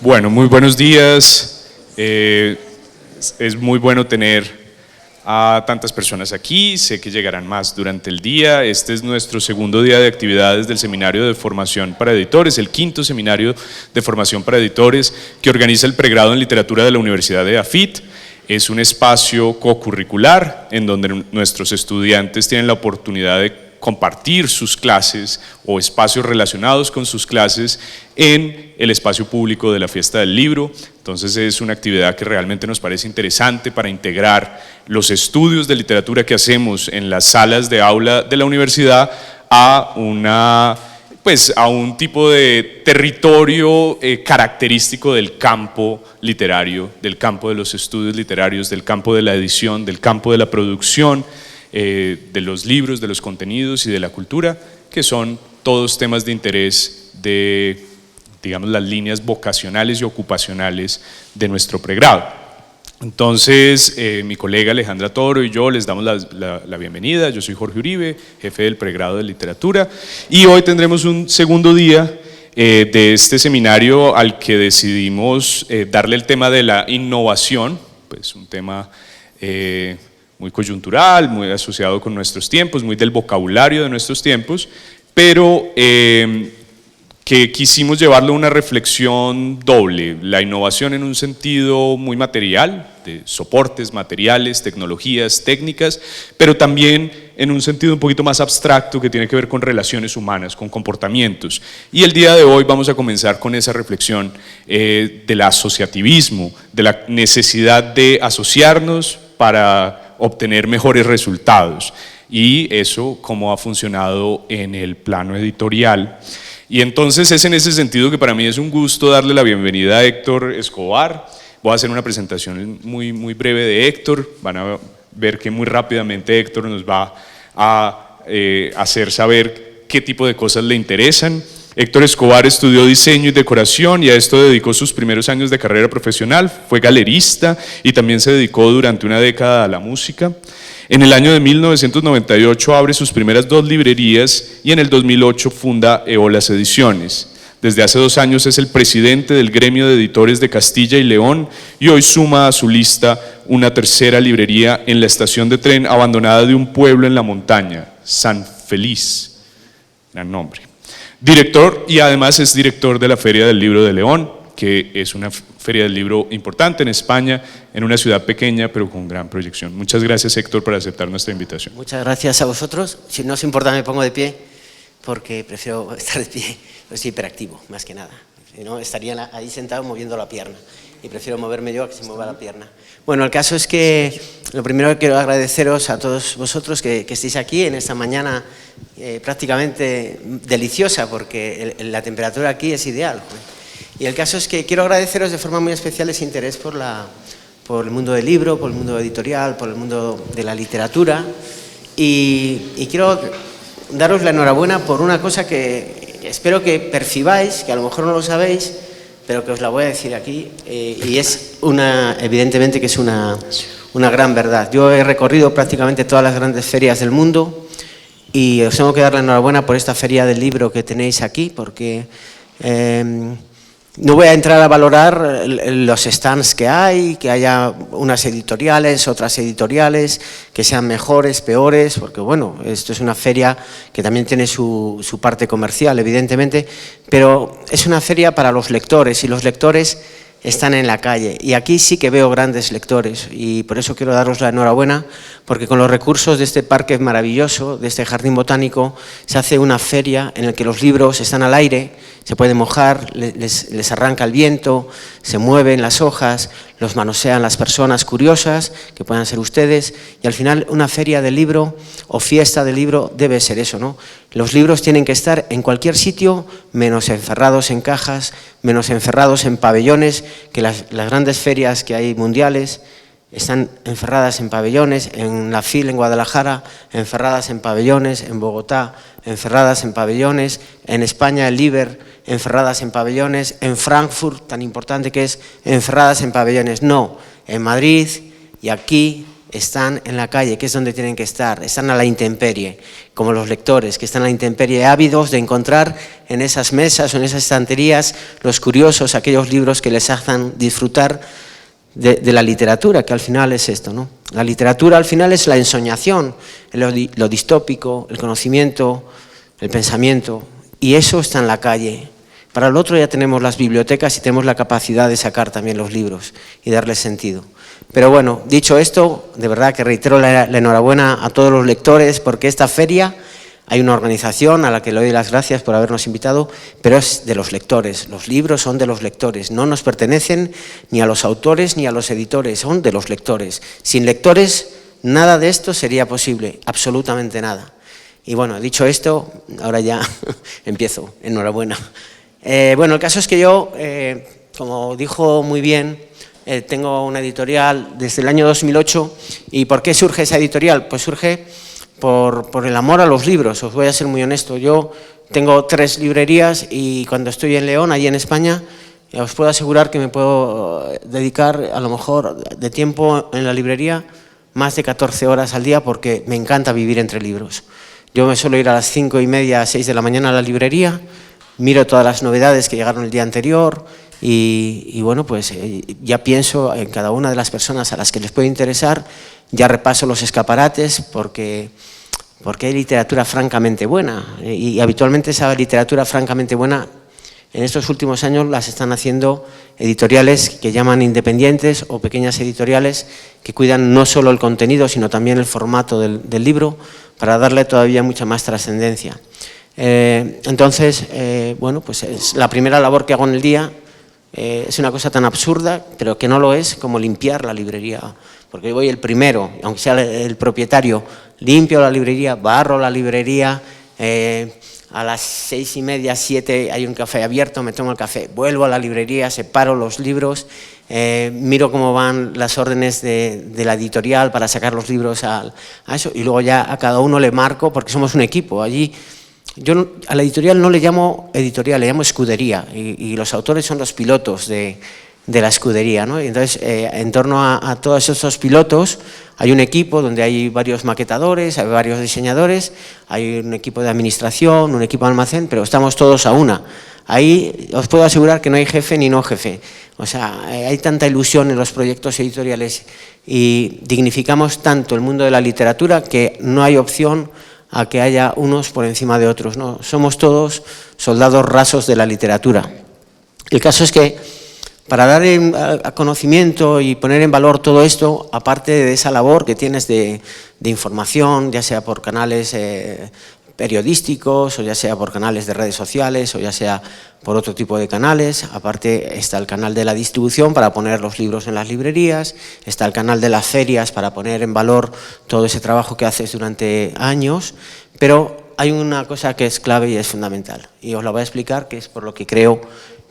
Bueno, muy buenos días. Es muy bueno tener a tantas personas aquí, sé que llegarán más durante el día. Este es nuestro segundo día de actividades del Seminario de Formación para Editores, el quinto Seminario de Formación para Editores que organiza el pregrado en Literatura de la Universidad de AFIT. Es un espacio cocurricular en donde nuestros estudiantes tienen la oportunidad de compartir sus clases o espacios relacionados con sus clases en el espacio público de la Fiesta del Libro. Entonces es una actividad que realmente nos parece interesante para integrar los estudios de literatura que hacemos en las salas de aula de la universidad a un tipo de territorio característico del campo literario, del campo de los estudios literarios, del campo de la edición, del campo de la producción, de los libros, de los contenidos y de la cultura, que son todos temas de interés de, digamos, las líneas vocacionales y ocupacionales de nuestro pregrado. Entonces, mi colega Alejandra Toro y yo les damos la bienvenida. Yo soy Jorge Uribe, jefe del pregrado de literatura, y hoy tendremos un segundo día de este seminario al que decidimos darle el tema de la innovación, pues un tema muy coyuntural, muy asociado con nuestros tiempos, muy del vocabulario de nuestros tiempos, pero que quisimos llevarlo a una reflexión doble, la innovación en un sentido muy material, de soportes, materiales, tecnologías, técnicas, pero también en un sentido un poquito más abstracto que tiene que ver con relaciones humanas, con comportamientos. Y el día de hoy vamos a comenzar con esa reflexión del asociativismo, de la necesidad de asociarnos para obtener mejores resultados, y eso cómo ha funcionado en el plano editorial. Y entonces es en ese sentido que para mí es un gusto darle la bienvenida a Héctor Escobar. Voy a hacer una presentación muy breve de Héctor. Van a ver que muy rápidamente Héctor nos va a hacer saber qué tipo de cosas le interesan. Héctor Escobar estudió diseño y decoración y a esto dedicó sus primeros años de carrera profesional. Fue galerista y también se dedicó durante una década a la música. En el año de 1998 abre sus primeras 2 librerías y en el 2008 funda Eolas Ediciones. Desde hace 2 años es el presidente del Gremio de Editores de Castilla y León y hoy suma a su lista una tercera librería en la estación de tren abandonada de un pueblo en la montaña, San Feliz. Gran nombre. Director, y además es director de la Feria del Libro de León, que es una feria del libro importante en España, en una ciudad pequeña pero con gran proyección. Muchas gracias, Héctor, por aceptar nuestra invitación. Muchas gracias a vosotros. Si no os importa me pongo de pie, porque prefiero estar de pie, soy hiperactivo, más que nada. Si no, estaría ahí sentado moviendo la pierna, y prefiero moverme yo a que se mueva la pierna. Bueno, el caso es que lo primero que quiero agradeceros a todos vosotros que estéis aquí en esta mañana prácticamente deliciosa, porque la temperatura aquí es ideal. Y el caso es que quiero agradeceros de forma muy especial ese interés por el mundo del libro, por el mundo editorial, por el mundo de la literatura, y quiero daros la enhorabuena por una cosa que espero que percibáis, que a lo mejor no lo sabéis, pero que os la voy a decir aquí, y es evidentemente que es una gran verdad. Yo he recorrido prácticamente todas las grandes ferias del mundo y os tengo que dar la enhorabuena por esta feria del libro que tenéis aquí, porque no voy a entrar a valorar los stands que hay, que haya unas editoriales, otras editoriales, que sean mejores, peores, porque bueno, esto es una feria que también tiene su parte comercial, evidentemente, pero es una feria para los lectores, y los lectores están en la calle, y aquí sí que veo grandes lectores, y por eso quiero daros la enhorabuena, porque con los recursos de este parque maravilloso, de este jardín botánico, se hace una feria en la que los libros están al aire, se pueden mojar, les arranca el viento, se mueven las hojas, los manosean las personas curiosas, que puedan ser ustedes, y al final una feria del libro o fiesta del libro debe ser eso, ¿no? Los libros tienen que estar en cualquier sitio, menos encerrados en cajas, menos encerrados en pabellones, que las grandes ferias que hay mundiales están encerradas en pabellones, en la FIL en Guadalajara, encerradas en pabellones, en Bogotá, encerradas en pabellones, en España, en Liber, encerradas en pabellones, en Frankfurt, tan importante que es, encerradas en pabellones. No, en Madrid y aquí están en la calle, que es donde tienen que estar, están a la intemperie, como los lectores que están a la intemperie, ávidos de encontrar en esas mesas o en esas estanterías los curiosos, aquellos libros que les hacen disfrutar de la literatura, que al final es esto, ¿no? La literatura al final es la ensoñación, lo distópico, el conocimiento, el pensamiento, y eso está en la calle. Para el otro ya tenemos las bibliotecas y tenemos la capacidad de sacar también los libros y darles sentido. Pero bueno, dicho esto, de verdad que reitero la enhorabuena a todos los lectores, porque esta feria, hay una organización a la que le doy las gracias por habernos invitado, pero es de los lectores, los libros son de los lectores, no nos pertenecen ni a los autores ni a los editores, son de los lectores. Sin lectores, nada de esto sería posible, absolutamente nada. Y bueno, dicho esto, ahora ya empiezo, enhorabuena. Bueno, el caso es que yo, como dijo muy bien, tengo una editorial desde el año 2008. ¿Y por qué surge esa editorial? Pues surge por el amor a los libros, os voy a ser muy honesto. Yo tengo 3 librerías y cuando estoy en León, allí en España, os puedo asegurar que me puedo dedicar a lo mejor de tiempo en la librería más de 14 horas al día porque me encanta vivir entre libros. Yo me suelo ir a las 5:30, 6 de la mañana a la librería, miro todas las novedades que llegaron el día anterior y bueno, pues ya pienso en cada una de las personas a las que les puede interesar, ya repaso los escaparates porque hay literatura francamente buena y habitualmente esa literatura francamente buena en estos últimos años las están haciendo editoriales que llaman independientes o pequeñas editoriales que cuidan no solo el contenido sino también el formato del libro para darle todavía mucha más trascendencia. Entonces, bueno, pues es la primera labor que hago en el día. Es una cosa tan absurda, pero que no lo es, como limpiar la librería. Porque voy el primero, aunque sea el propietario, limpio la librería, barro la librería, a las 6:30, 7 hay un café abierto, me tomo el café, vuelvo a la librería, separo los libros, miro cómo van las órdenes de la editorial para sacar los libros a eso, y luego ya a cada uno le marco, porque somos un equipo. Allí yo a la editorial no le llamo editorial, le llamo escudería, y los autores son los pilotos de la escudería, ¿no? Y entonces, en torno a todos esos pilotos hay un equipo donde hay varios maquetadores, hay varios diseñadores, hay un equipo de administración, un equipo de almacén, pero estamos todos a una. Ahí os puedo asegurar que no hay jefe ni no jefe. O sea, hay tanta ilusión en los proyectos editoriales y dignificamos tanto el mundo de la literatura que no hay opción a que haya unos por encima de otros, ¿no? Somos todos soldados rasos de la literatura. El caso es que para dar a conocimiento y poner en valor todo esto, aparte de esa labor que tienes de información, ya sea por canales periodísticos o ya sea por canales de redes sociales o ya sea por otro tipo de canales, aparte está el canal de la distribución para poner los libros en las librerías, está el canal de las ferias para poner en valor todo ese trabajo que haces durante años, pero hay una cosa que es clave y es fundamental y os la voy a explicar, que es por lo que creo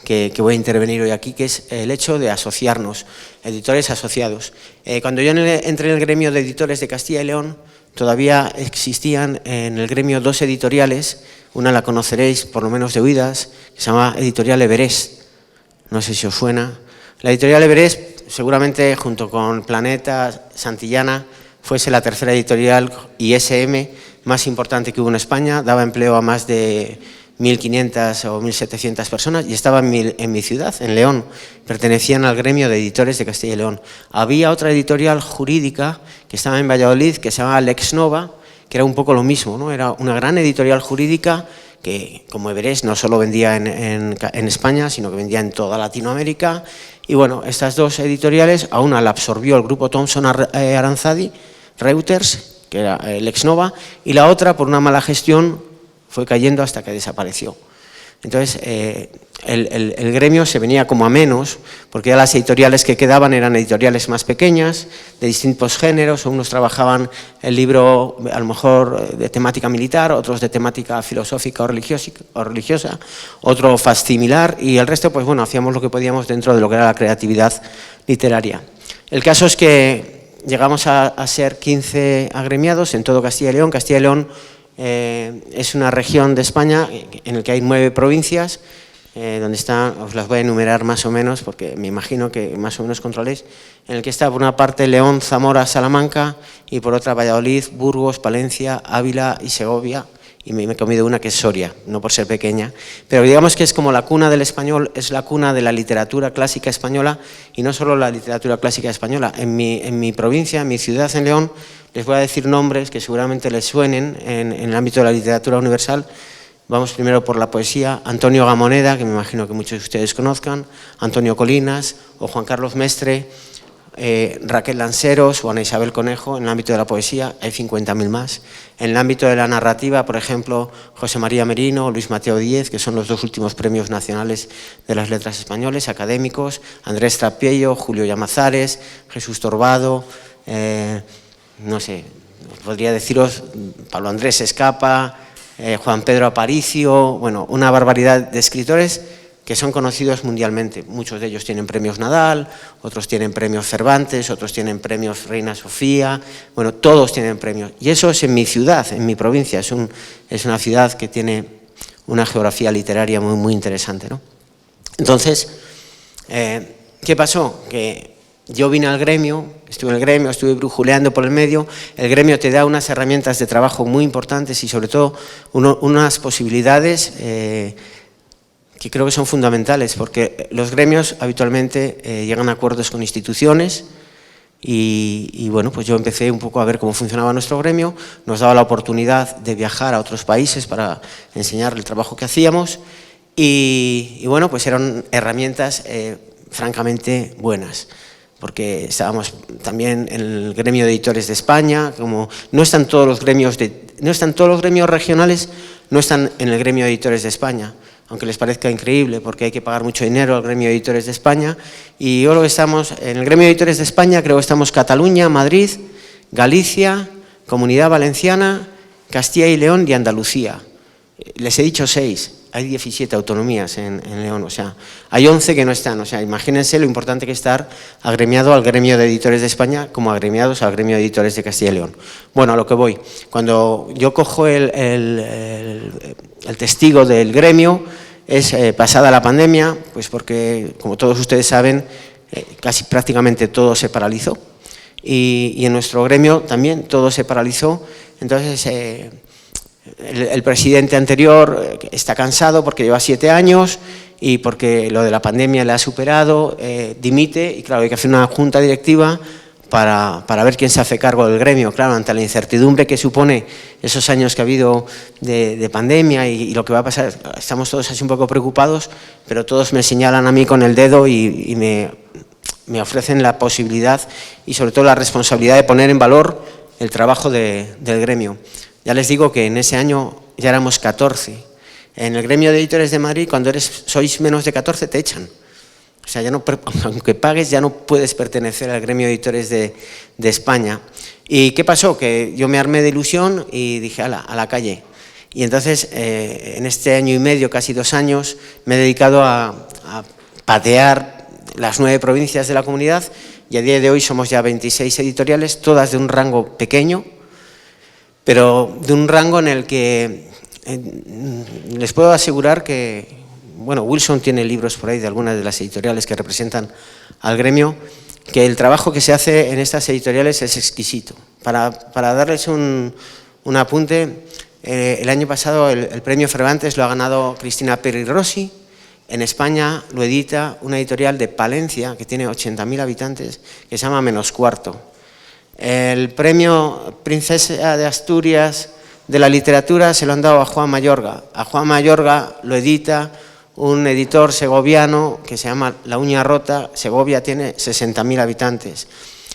que voy a intervenir hoy aquí, que es el hecho de asociarnos, editores asociados. Cuando yo entré en el gremio de editores de Castilla y León, todavía existían en el gremio 2 editoriales, una la conoceréis por lo menos de oídas, que se llama Editorial Everest, no sé si os suena. La Editorial Everest, seguramente junto con Planeta, Santillana, fuese la tercera editorial ISM más importante que hubo en España, daba empleo a más de 1.500 o 1.700 personas y estaba en mi ciudad, en León, pertenecían al gremio de editores de Castilla y León. Había otra editorial jurídica que estaba en Valladolid, que se llamaba Lexnova, que era un poco lo mismo, ¿no? Era una gran editorial jurídica que, como Everest, no solo vendía en España, sino que vendía en toda Latinoamérica. Y bueno, estas 2 editoriales, a una la absorbió el grupo Thomson Aranzadi, Reuters, que era Lexnova, y la otra, por una mala gestión, fue cayendo hasta que desapareció. Entonces, el gremio se venía como a menos, porque ya las editoriales que quedaban eran editoriales más pequeñas, de distintos géneros, unos trabajaban el libro a lo mejor de temática militar, otros de temática filosófica o religiosa, otro facsimilar, y el resto, pues bueno, hacíamos lo que podíamos dentro de lo que era la creatividad literaria. El caso es que llegamos a ser 15 agremiados en todo Castilla y León. Castilla y León es una región de España en la que hay 9 provincias, donde está, os las voy a enumerar más o menos, porque me imagino que más o menos controléis, en el que está por una parte León, Zamora, Salamanca, y por otra Valladolid, Burgos, Palencia, Ávila y Segovia, y me he comido una que es Soria, no por ser pequeña, pero digamos que es como la cuna del español, es la cuna de la literatura clásica española, y no solo la literatura clásica española. En mi provincia, en mi ciudad, en León, les voy a decir nombres que seguramente les suenen en el ámbito de la literatura universal. Vamos primero por la poesía: Antonio Gamoneda, que me imagino que muchos de ustedes conozcan, Antonio Colinas o Juan Carlos Mestre, Raquel Lanceros o Ana Isabel Conejo. En el ámbito de la poesía hay 50.000 más. En el ámbito de la narrativa, por ejemplo, José María Merino, Luis Mateo Díez, que son los dos últimos premios nacionales de las letras españoles, académicos, Andrés Trapiello, Julio Llamazares, Jesús Torbado, no sé, podría deciros Pablo Andrés Escapa, Juan Pedro Aparicio, bueno, una barbaridad de escritores que son conocidos mundialmente. Muchos de ellos tienen premios Nadal, otros tienen premios Cervantes, otros tienen premios Reina Sofía, bueno, todos tienen premios. Y eso es en mi ciudad, en mi provincia, es una ciudad que tiene una geografía literaria muy, muy interesante, ¿no? Entonces, ¿qué pasó? Que yo vine al gremio, estuve brujuleando por el medio. El gremio te da unas herramientas de trabajo muy importantes y sobre todo unas posibilidades que creo que son fundamentales, porque los gremios habitualmente llegan a acuerdos con instituciones y bueno, pues yo empecé un poco a ver cómo funcionaba nuestro gremio. Nos daba la oportunidad de viajar a otros países para enseñar el trabajo que hacíamos y bueno, pues eran herramientas francamente buenas, porque estábamos también en el gremio de editores de España. Como no están todos los gremios regionales, no están en el gremio de editores de España, aunque les parezca increíble, porque hay que pagar mucho dinero al gremio de editores de España. Y yo lo que estamos en el gremio de editores de España, creo que estamos Cataluña, Madrid, Galicia, Comunidad Valenciana, Castilla y León y Andalucía. Les he dicho 6. Hay 17 autonomías en León, o sea, hay 11 que no están. O sea, imagínense lo importante que es estar agremiado al gremio de editores de España como agremiados al gremio de editores de Castilla y León. Bueno, a lo que voy. Cuando yo cojo el testigo del gremio, es pasada la pandemia, pues porque, como todos ustedes saben, casi prácticamente todo se paralizó. Y en nuestro gremio también todo se paralizó. Entonces, el presidente anterior está cansado porque lleva 7 años y porque lo de la pandemia le ha superado, dimite, y claro, hay que hacer una junta directiva para ver quién se hace cargo del gremio. Claro, ante la incertidumbre que supone esos años que ha habido de pandemia y lo que va a pasar, estamos todos así un poco preocupados, pero todos me señalan a mí con el dedo y me ofrecen la posibilidad y sobre todo la responsabilidad de poner en valor el trabajo del gremio. Ya les digo que en ese año ya éramos 14. En el gremio de editores de Madrid, cuando sois menos de 14, te echan. O sea, ya no, aunque pagues, ya no puedes pertenecer al gremio de editores de España. ¿Y qué pasó? Que yo me armé de ilusión y dije, a la calle. Y entonces, en este año y medio, casi 2 años, me he dedicado a patear las 9 provincias de la comunidad, y a día de hoy somos ya 26 editoriales, todas de un rango pequeño, pero de un rango en el que les puedo asegurar que, bueno, Wilson tiene libros por ahí de algunas de las editoriales que representan al gremio, que el trabajo que se hace en estas editoriales es exquisito. Para darles un apunte, el año pasado el premio Cervantes lo ha ganado Cristina Peri Rossi. En España lo edita una editorial de Palencia, que tiene 80.000 habitantes, que se llama Menos Cuarto. El premio Princesa de Asturias de la literatura se lo han dado a Juan Mayorga. A Juan Mayorga lo edita un editor segoviano que se llama La Uña Rota. Segovia tiene 60.000 habitantes.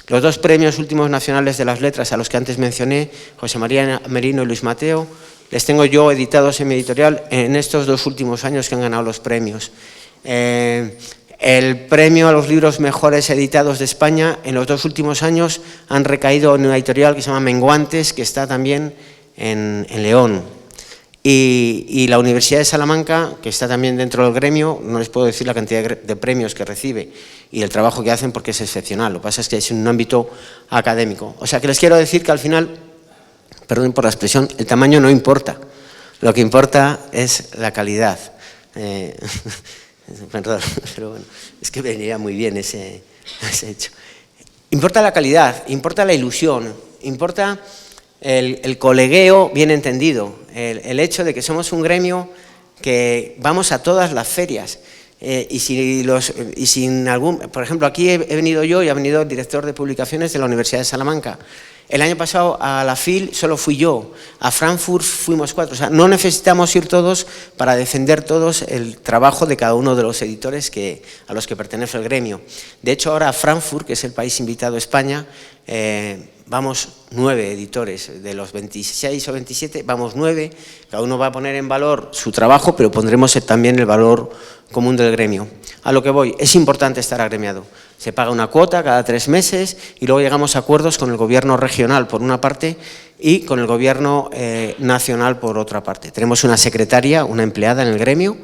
Los 2 premios últimos nacionales de las letras a los que antes mencioné, José María Merino y Luis Mateo, les tengo yo editados en mi editorial en estos 2 últimos años que han ganado los premios. El premio a los libros mejores editados de España en los 2 últimos años han recaído en una editorial que se llama Menguantes, que está también en León. Y la Universidad de Salamanca, que está también dentro del gremio, no les puedo decir la cantidad de premios que recibe y el trabajo que hacen porque es excepcional. Lo que pasa es que es en un ámbito académico. O sea que les quiero decir que al final, perdón por la expresión, el tamaño no importa. Lo que importa es la calidad. Perdón, pero bueno, es que vendría muy bien ese hecho. Importa la calidad, importa la ilusión, importa el colegueo bien entendido, el hecho de que somos un gremio que vamos a todas las ferias. Y sin algún, por ejemplo, aquí he venido yo y ha venido el director de publicaciones de la Universidad de Salamanca. El año pasado a la FIL solo fui yo, a Frankfurt fuimos 4, o sea, no necesitamos ir todos para defender todos el trabajo de cada uno de los editores a los que pertenece el gremio. De hecho, ahora a Frankfurt, que es el país invitado a España, vamos 9 editores, de los 26 o 27, vamos 9, cada uno va a poner en valor su trabajo, pero pondremos también el valor común del gremio. A lo que voy, es importante estar agremiado. Se paga una cuota cada 3 meses y luego llegamos a acuerdos con el gobierno regional por una parte y con el gobierno nacional por otra parte. Tenemos una secretaria, una empleada en el gremio,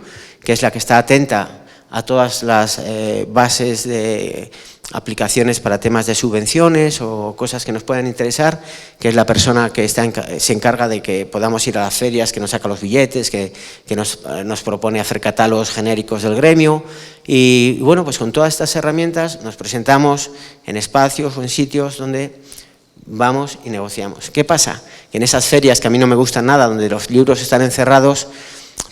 que es la que está atenta a todas las bases de aplicaciones para temas de subvenciones o cosas que nos puedan interesar, que es la persona que se encarga de que podamos ir a las ferias, que nos saca los billetes, que nos propone hacer catálogos genéricos del gremio. Y bueno, pues con todas estas herramientas nos presentamos en espacios o en sitios donde vamos y negociamos. ¿Qué pasa? Que en esas ferias que a mí no me gustan nada, donde los libros están encerrados,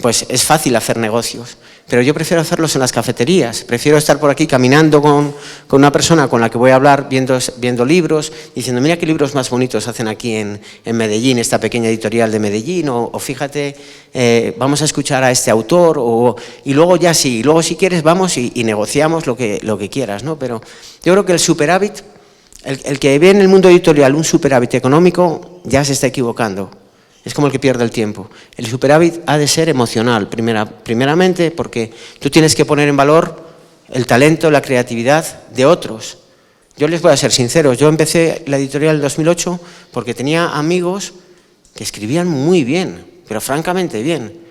pues es fácil hacer negocios, pero yo prefiero hacerlos en las cafeterías, prefiero estar por aquí caminando con una persona con la que voy a hablar, viendo libros, diciendo, mira qué libros más bonitos hacen aquí en Medellín, esta pequeña editorial de Medellín, o fíjate, vamos a escuchar a este autor, y luego ya sí, luego si quieres vamos y negociamos lo que quieras, ¿no? Pero yo creo que el superávit, el que ve en el mundo editorial un superávit económico, ya se está equivocando. Es como el que pierde el tiempo. El superávit ha de ser emocional, primeramente porque tú tienes que poner en valor el talento, la creatividad de otros. Yo les voy a ser sincero, yo empecé la editorial en 2008 porque tenía amigos que escribían muy bien, pero francamente bien,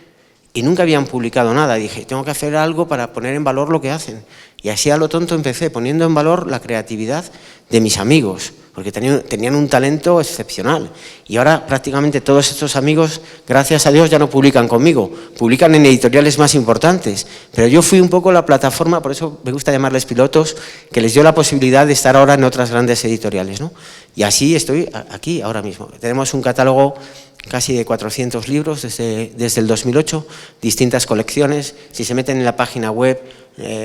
y nunca habían publicado nada. Dije, tengo que hacer algo para poner en valor lo que hacen. Y así a lo tonto empecé, poniendo en valor la creatividad de mis amigos, porque tenían un talento excepcional. Y ahora prácticamente todos estos amigos, gracias a Dios, ya no publican conmigo, publican en editoriales más importantes. Pero yo fui un poco la plataforma, por eso me gusta llamarles pilotos, que les dio la posibilidad de estar ahora en otras grandes editoriales, ¿no? Y así estoy aquí ahora mismo. Tenemos un catálogo casi de 400 libros desde el 2008, distintas colecciones. Si se meten en la página web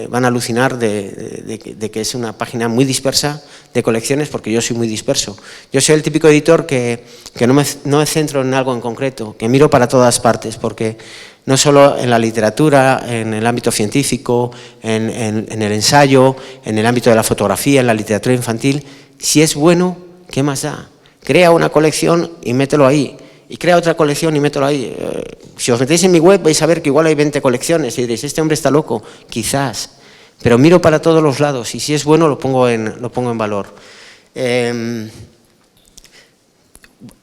van a alucinar de que es una página muy dispersa de colecciones, porque yo soy muy disperso. Yo soy el típico editor que no me centro en algo en concreto, que miro para todas partes, porque no solo en la literatura, en el ámbito científico, en el ensayo, en el ámbito de la fotografía, en la literatura infantil, si es bueno, ¿qué más da? Crea una colección y mételo ahí. Y crea otra colección y mételo ahí. Si os metéis en mi web vais a ver que igual hay 20 colecciones y diréis, este hombre está loco, quizás. Pero miro para todos los lados y si es bueno lo pongo en valor.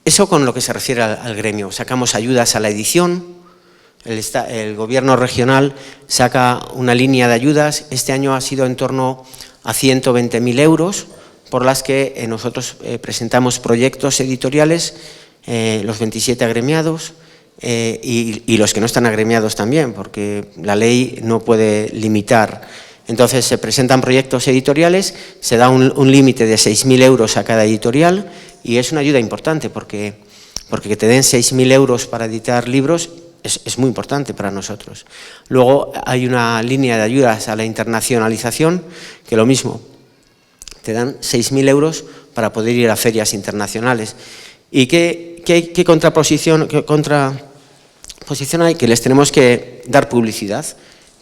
Eso con lo que se refiere al gremio. Sacamos ayudas a la edición, el gobierno regional saca una línea de ayudas. Este año ha sido en torno a 120.000 euros, por las que nosotros presentamos proyectos editoriales, los 27 agremiados y los que no están agremiados también, porque la ley no puede limitar. Entonces se presentan proyectos editoriales, se da un límite de 6.000 euros a cada editorial y es una ayuda importante porque que te den 6.000 euros para editar libros es muy importante para nosotros. Luego hay una línea de ayudas a la internacionalización que lo mismo, te dan 6.000 euros para poder ir a ferias internacionales. ¿Y qué contraposición hay? Que les tenemos que dar publicidad,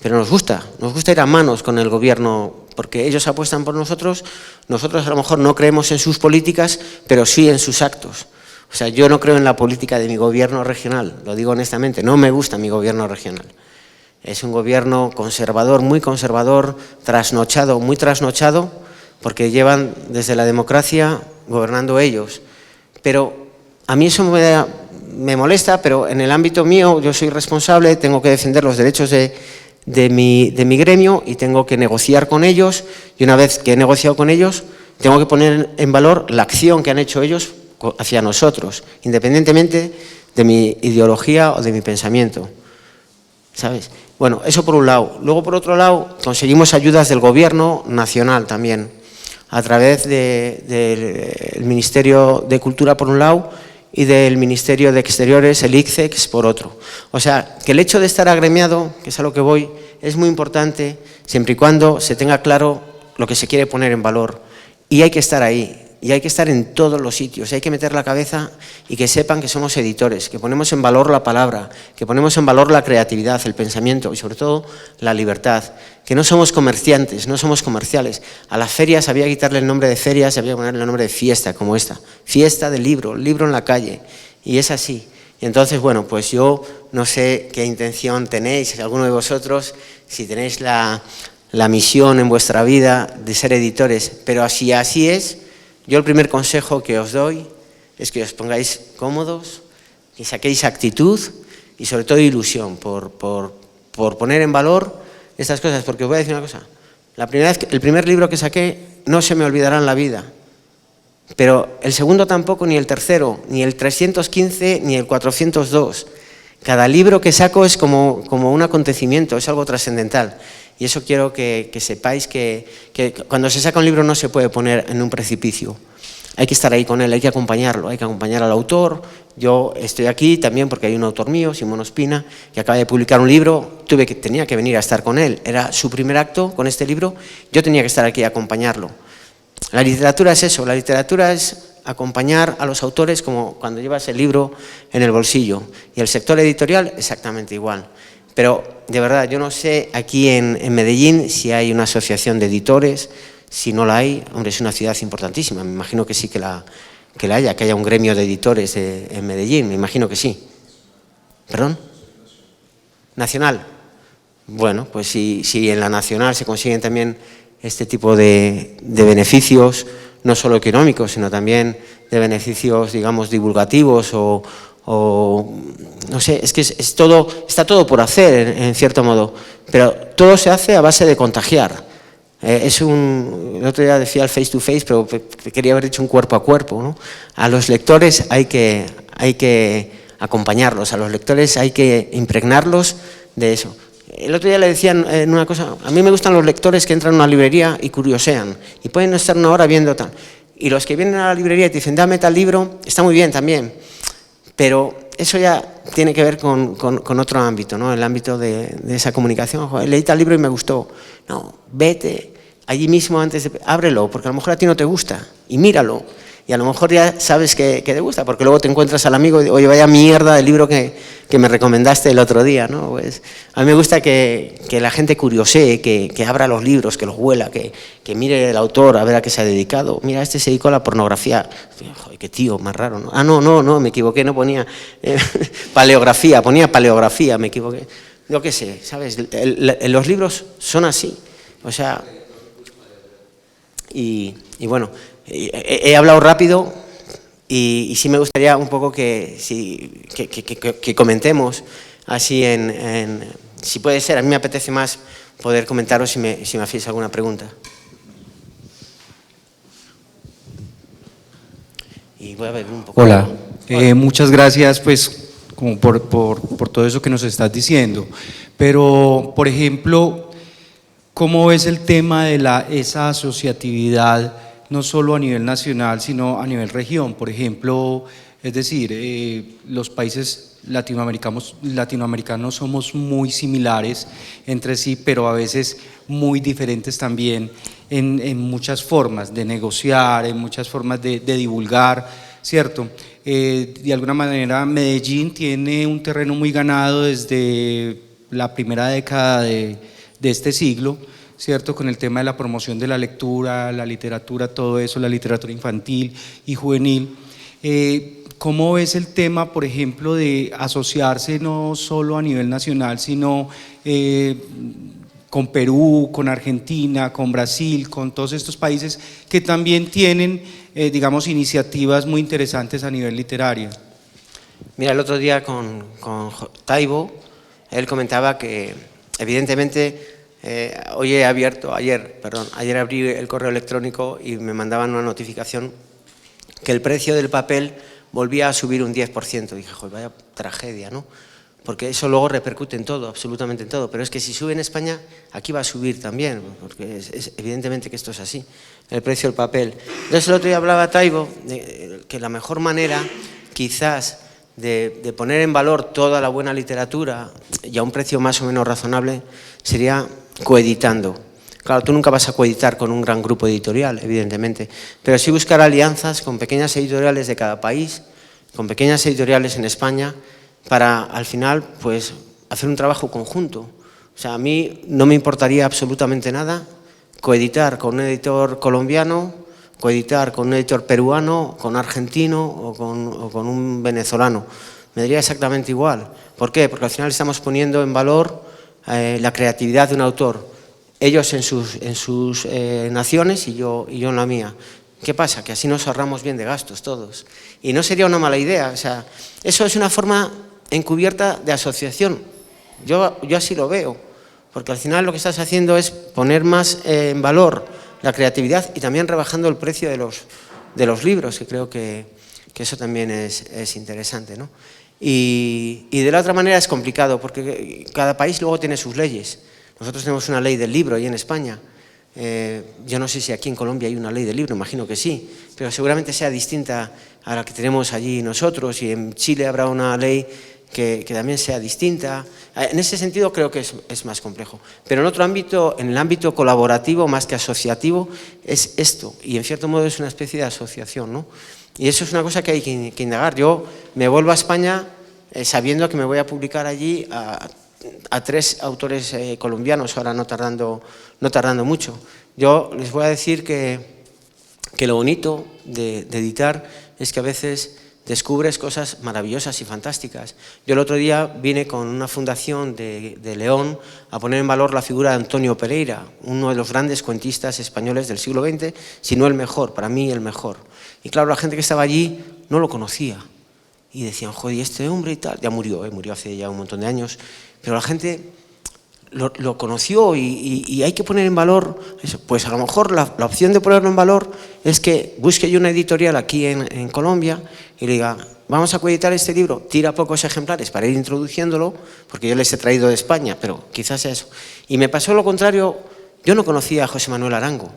pero nos gusta ir a manos con el gobierno, porque ellos apuestan por nosotros a lo mejor no creemos en sus políticas, pero sí en sus actos. O sea, yo no creo en la política de mi gobierno regional, lo digo honestamente, no me gusta mi gobierno regional. Es un gobierno conservador, muy conservador, trasnochado, muy trasnochado, porque llevan desde la democracia gobernando ellos. Pero a mí eso me molesta, pero en el ámbito mío yo soy responsable, tengo que defender los derechos de mi gremio y tengo que negociar con ellos, y una vez que he negociado con ellos tengo que poner en valor la acción que han hecho ellos hacia nosotros, independientemente de mi ideología o de mi pensamiento. ¿sabes? Bueno, eso por un lado. Luego, por otro lado, conseguimos ayudas del Gobierno nacional también, a través del Ministerio de Cultura por un lado y del Ministerio de Exteriores, el ICEX, por otro. O sea, que el hecho de estar agremiado, que es a lo que voy, es muy importante siempre y cuando se tenga claro lo que se quiere poner en valor. Y hay que estar ahí. Y hay que estar en todos los sitios, hay que meter la cabeza y que sepan que somos editores, que ponemos en valor la palabra, que ponemos en valor la creatividad, el pensamiento y sobre todo la libertad, que no somos comerciantes, no somos comerciales. A las ferias había que quitarle el nombre de ferias, había que ponerle el nombre de fiesta, como esta, fiesta del libro, libro en la calle, y es así. Y entonces, bueno, pues yo no sé qué intención tenéis, alguno de vosotros, si tenéis la misión en vuestra vida de ser editores, pero si así es, yo el primer consejo que os doy es que os pongáis cómodos, que saquéis actitud y sobre todo ilusión por poner en valor estas cosas, porque os voy a decir una cosa, el primer libro que saqué no se me olvidará en la vida, pero el segundo tampoco, ni el tercero, ni el 315, ni el 402. Cada libro que saco es como un acontecimiento, es algo trascendental. Y eso quiero que sepáis que cuando se saca un libro no se puede poner en un precipicio. Hay que estar ahí con él, hay que acompañarlo, hay que acompañar al autor. Yo estoy aquí también porque hay un autor mío, Simón Ospina, que acaba de publicar un libro, tenía que venir a estar con él. Era su primer acto con este libro, yo tenía que estar aquí a acompañarlo. La literatura es eso, la literatura es acompañar a los autores como cuando llevas el libro en el bolsillo. Y el sector editorial exactamente igual. Pero, de verdad, yo no sé aquí en Medellín si hay una asociación de editores, si no la hay, hombre, es una ciudad importantísima, me imagino que sí que la haya, que haya un gremio de editores en Medellín, me imagino que sí. ¿Perdón? ¿Nacional? Bueno, pues si en la nacional se consiguen también este tipo de beneficios, no solo económicos, sino también de beneficios, digamos, divulgativos o no sé, es que está todo por hacer en cierto modo, pero todo se hace a base de contagiar. El otro día decía el face to face, pero quería haber dicho un cuerpo a cuerpo, ¿no? A los lectores hay que acompañarlos, a los lectores hay que impregnarlos de eso. El otro día le decían en una cosa, a mí me gustan los lectores que entran a una librería y curiosean, y pueden estar una hora viendo tal. Y los que vienen a la librería y te dicen, dame tal libro, está muy bien también. Pero eso ya tiene que ver con otro ámbito, ¿no? El ámbito de esa comunicación. Joder, leí tal libro y me gustó. No, vete allí mismo ábrelo, porque a lo mejor a ti no te gusta, y míralo. Y a lo mejor ya sabes que te gusta, porque luego te encuentras al amigo y oye, vaya mierda del libro que me recomendaste el otro día, ¿no? Pues a mí me gusta que la gente curiosee, que abra los libros, que los huela, que mire el autor a ver a qué se ha dedicado. Mira, este se dedicó a la pornografía. Joder, qué tío, más raro, ¿no? Ah, no, me equivoqué, no ponía paleografía, ponía paleografía, me equivoqué. Yo qué sé, ¿sabes? Los libros son así, o sea, y bueno, he hablado rápido y sí me gustaría un poco que comentemos así si puede ser, a mí me apetece más poder comentaros si me hacéis alguna pregunta. Y voy a ver un poco. Hola, muchas gracias pues como por todo eso que nos estás diciendo, pero por ejemplo, ¿cómo ves el tema de esa asociatividad no solo a nivel nacional sino a nivel región? Por ejemplo, es decir, los países latinoamericanos somos muy similares entre sí, pero a veces muy diferentes también en muchas formas de negociar, en muchas formas de divulgar, ¿cierto? De alguna manera Medellín tiene un terreno muy ganado desde la primera década de este siglo, ¿cierto? Con el tema de la promoción de la lectura, la literatura, todo eso, la literatura infantil y juvenil. ¿Cómo ves el tema, por ejemplo, de asociarse no solo a nivel nacional, sino con Perú, con Argentina, con Brasil, con todos estos países que también tienen, digamos, iniciativas muy interesantes a nivel literario? Mira, el otro día con Taibo, él comentaba que evidentemente ayer abrí el correo electrónico y me mandaban una notificación que el precio del papel volvía a subir un 10%. Dije, joder, vaya tragedia, ¿no? porque eso luego repercute en todo, absolutamente en todo. Pero es que si sube en España, aquí va a subir también, porque es evidentemente que esto es así, el precio del papel. Entonces el otro día hablaba Taibo de que la mejor manera, quizás, de poner en valor toda la buena literatura y a un precio más o menos razonable, sería coeditando. Claro, tú nunca vas a coeditar con un gran grupo editorial, evidentemente, pero sí buscar alianzas con pequeñas editoriales de cada país, con pequeñas editoriales en España, para al final pues hacer un trabajo conjunto. O sea, a mí no me importaría absolutamente nada coeditar con un editor colombiano, coeditar con un editor peruano, con un argentino o con un venezolano. Me daría exactamente igual. ¿Por qué? Porque al final estamos poniendo en valor la creatividad de un autor. Ellos en sus naciones y yo en la mía. ¿Qué pasa? Que así nos ahorramos bien de gastos todos. Y no sería una mala idea. O sea, eso es una forma encubierta de asociación. Yo así lo veo, porque al final lo que estás haciendo es poner más en valor la creatividad y también rebajando el precio de los libros, que creo que eso también es interesante, ¿no? Y de la otra manera es complicado, porque cada país luego tiene sus leyes. Nosotros tenemos una ley del libro ahí en España. Yo no sé si aquí en Colombia hay una ley del libro, imagino que sí, pero seguramente sea distinta a la que tenemos allí nosotros, y en Chile habrá una ley que también sea distinta. En ese sentido creo que es más complejo. Pero en otro ámbito, en el ámbito colaborativo más que asociativo, es esto, y en cierto modo es una especie de asociación, ¿no? Y eso es una cosa que hay que indagar. Yo me vuelvo a España sabiendo que me voy a publicar allí a 3 autores colombianos, ahora no tardando mucho. Yo les voy a decir que lo bonito de editar es que a veces descubres cosas maravillosas y fantásticas. Yo el otro día vine con una fundación de León a poner en valor la figura de Antonio Pereira, uno de los grandes cuentistas españoles del siglo XX, si no el mejor, para mí el mejor. Y claro, la gente que estaba allí no lo conocía. Y decían, joder, ¿y este hombre y tal? Ya murió hace ya un montón de años. Pero la gente lo conoció y hay que poner en valor eso. Pues a lo mejor la opción de ponerlo en valor es que busque yo una editorial aquí en Colombia y le diga, vamos a coeditar este libro, tira pocos ejemplares para ir introduciéndolo, porque yo les he traído de España, pero quizás sea eso. Y me pasó lo contrario, yo no conocía a José Manuel Arango,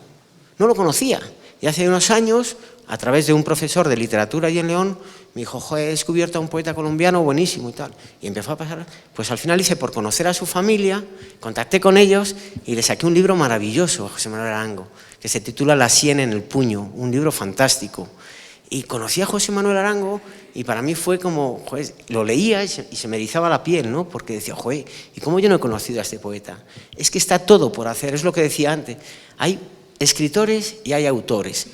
no lo conocía. Y hace unos años, a través de un profesor de literatura allí en León, me dijo, joder, he descubierto a un poeta colombiano buenísimo y tal. Y empezó a pasar, pues al final hice por conocer a su familia, contacté con ellos y le saqué un libro maravilloso a José Manuel Arango, que se titula La sien en el puño, un libro fantástico. Y conocí a José Manuel Arango y para mí fue como, joder, lo leía y se me erizaba la piel, ¿no? Porque decía, joder, ¿y cómo yo no he conocido a este poeta? Es que está todo por hacer, es lo que decía antes. Hay escritores y hay autores.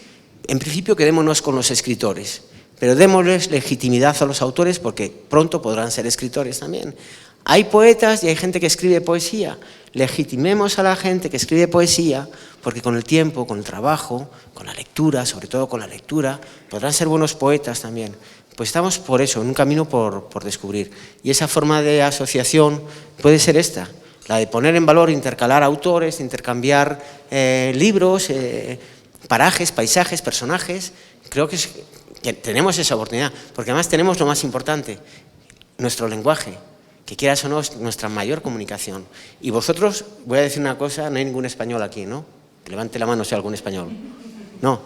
En principio quedémonos con los escritores, pero démosles legitimidad a los autores porque pronto podrán ser escritores también. Hay poetas y hay gente que escribe poesía. Legitimemos a la gente que escribe poesía porque con el tiempo, con el trabajo, con la lectura, sobre todo con la lectura, podrán ser buenos poetas también. Pues estamos por eso, en un camino por descubrir. Y esa forma de asociación puede ser esta, la de poner en valor, intercalar autores, intercambiar libros, parajes, paisajes, personajes. Creo que tenemos esa oportunidad, porque además tenemos lo más importante, nuestro lenguaje, que quieras o no es nuestra mayor comunicación. Y vosotros, voy a decir una cosa, no hay ningún español aquí, ¿no? Levante la mano si hay algún español. No,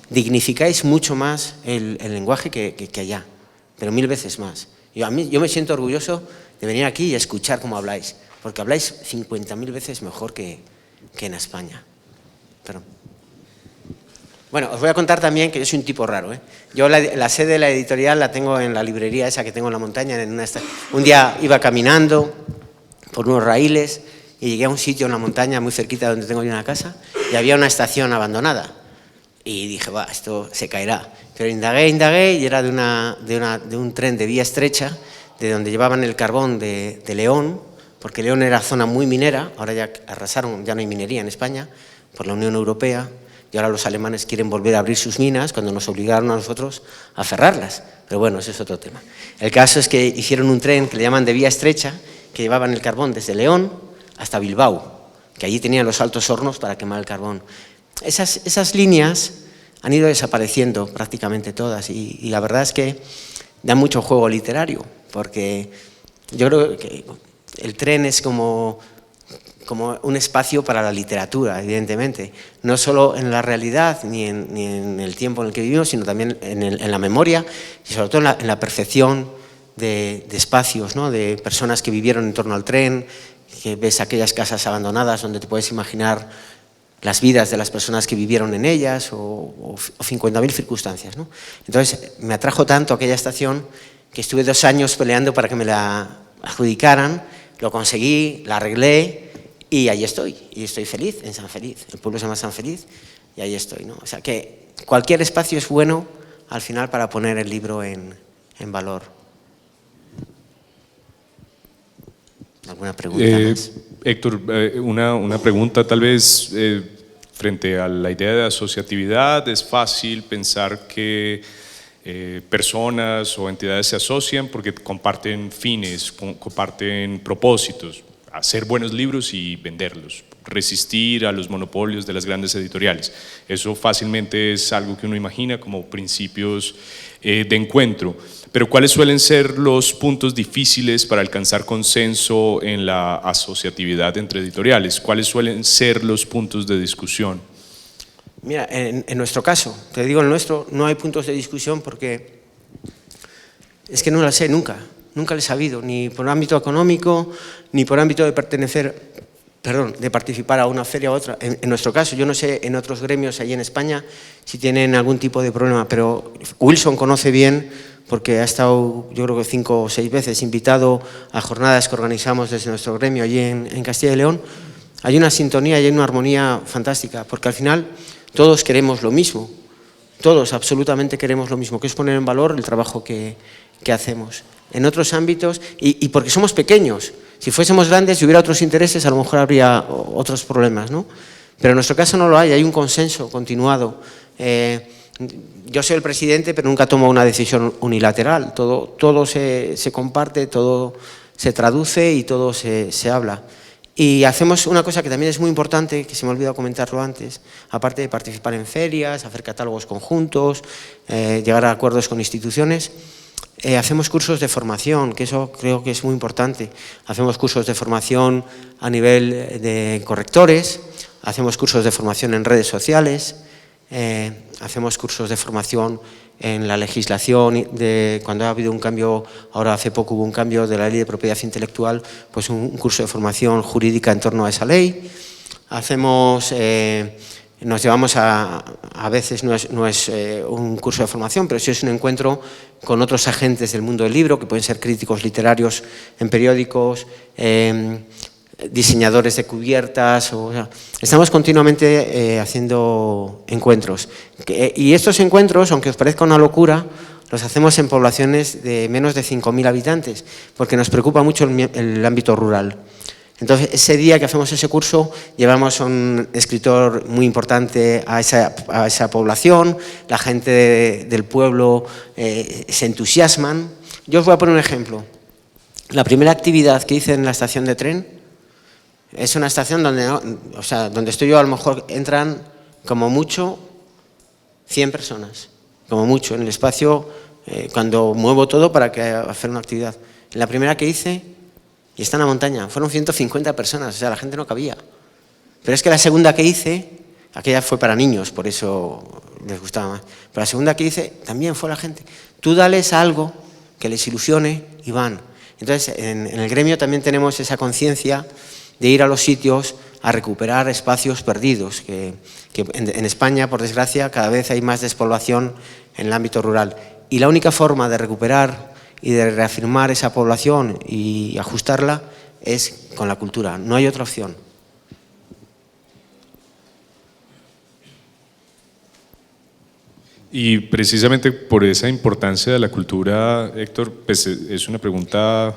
dignificáis mucho más el lenguaje que allá, pero 1000 veces más. Yo me siento orgulloso de venir aquí y escuchar cómo habláis, porque habláis 50.000 veces mejor que en España. Perdón. Bueno, os voy a contar también que yo soy un tipo raro, ¿eh? Yo la sede de la editorial la tengo en la librería esa que tengo en la montaña. Un día iba caminando por unos raíles y llegué a un sitio en la montaña muy cerquita donde tengo yo una casa y había una estación abandonada. Y dije, va, esto se caerá. Pero indagué y era de un tren de vía estrecha, de donde llevaban el carbón de León, porque León era zona muy minera, ahora ya arrasaron, ya no hay minería en España, por la Unión Europea. Y ahora los alemanes quieren volver a abrir sus minas cuando nos obligaron a nosotros a cerrarlas. Pero bueno, ese es otro tema. El caso es que hicieron un tren que le llaman de vía estrecha, que llevaban el carbón desde León hasta Bilbao, que allí tenían los altos hornos para quemar el carbón. Esas líneas han ido desapareciendo prácticamente todas y la verdad es que dan mucho juego literario, porque yo creo que el tren es como un espacio para la literatura, evidentemente, no solo en la realidad ni en el tiempo en el que vivimos, sino también en la memoria y sobre todo en la percepción de espacios, ¿no? De personas que vivieron en torno al tren, que ves aquellas casas abandonadas donde te puedes imaginar las vidas de las personas que vivieron en ellas o 50.000 circunstancias, ¿no? Entonces me atrajo tanto aquella estación que estuve 2 años peleando para que me la adjudicaran, lo conseguí, la arreglé y ahí estoy, y estoy feliz en San Feliz, el pueblo se llama San Feliz y ahí estoy, ¿no? O sea que cualquier espacio es bueno al final para poner el libro en valor. ¿Alguna pregunta más? Héctor, una pregunta tal vez frente a la idea de asociatividad. Es fácil pensar que personas o entidades se asocian porque comparten fines, comparten propósitos, hacer buenos libros y venderlos, resistir a los monopolios de las grandes editoriales. Eso fácilmente es algo que uno imagina como principios de encuentro. Pero ¿cuáles suelen ser los puntos difíciles para alcanzar consenso en la asociatividad entre editoriales? ¿Cuáles suelen ser los puntos de discusión? Mira, en nuestro caso, te digo, en nuestro no hay puntos de discusión porque es que no las sé nunca le he sabido, ni por ámbito económico, ni por ámbito de de participar a una feria u otra. En nuestro caso, yo no sé en otros gremios allí en España si tienen algún tipo de problema, pero Wilson conoce bien porque ha estado, yo creo que 5 o 6 veces invitado a jornadas que organizamos desde nuestro gremio allí en Castilla y León. Hay una sintonía y hay una armonía fantástica, porque al final todos queremos lo mismo, todos absolutamente queremos lo mismo, que es poner en valor el trabajo que hacemos. En otros ámbitos, y porque somos pequeños, si fuésemos grandes y hubiera otros intereses, a lo mejor habría otros problemas, ¿no? Pero en nuestro caso no lo hay un consenso continuado. Yo soy el presidente, pero nunca tomo una decisión unilateral, todo se comparte, todo se traduce y todo se habla. Y hacemos una cosa que también es muy importante, que se me ha olvidado comentarlo antes, aparte de participar en ferias, hacer catálogos conjuntos, llegar a acuerdos con instituciones, hacemos cursos de formación, que eso creo que es muy importante. Hacemos cursos de formación a nivel de correctores, hacemos cursos de formación en redes sociales, hacemos cursos de formación en la legislación, cuando ha habido un cambio, ahora hace poco hubo un cambio de la ley de propiedad intelectual, pues un curso de formación jurídica en torno a esa ley. Hacemos, nos llevamos a veces no es un curso de formación, pero sí es un encuentro con otros agentes del mundo del libro, que pueden ser críticos literarios en periódicos, diseñadores de cubiertas, estamos continuamente haciendo encuentros. Y estos encuentros, aunque os parezca una locura, los hacemos en poblaciones de menos de 5.000 habitantes, porque nos preocupa mucho el ámbito rural. Entonces, ese día que hacemos ese curso, llevamos a un escritor muy importante a esa población, la gente del pueblo se entusiasman. Yo os voy a poner un ejemplo. La primera actividad que hice en la estación de tren es una estación donde estoy yo, a lo mejor entran como mucho 100 personas, como mucho, en el espacio, cuando muevo todo para hacer una actividad. En la primera que hice, y está en la montaña, fueron 150 personas, o sea, la gente no cabía. Pero es que la segunda que hice, aquella fue para niños, por eso les gustaba más, pero la segunda que hice también fue la gente. Tú dales algo que les ilusione y van. Entonces, en el gremio también tenemos esa conciencia de ir a los sitios a recuperar espacios perdidos, que en España, por desgracia, cada vez hay más despoblación en el ámbito rural. Y la única forma de recuperar y de reafirmar esa población y ajustarla es con la cultura, no hay otra opción. Y precisamente por esa importancia de la cultura, Héctor, pues es una pregunta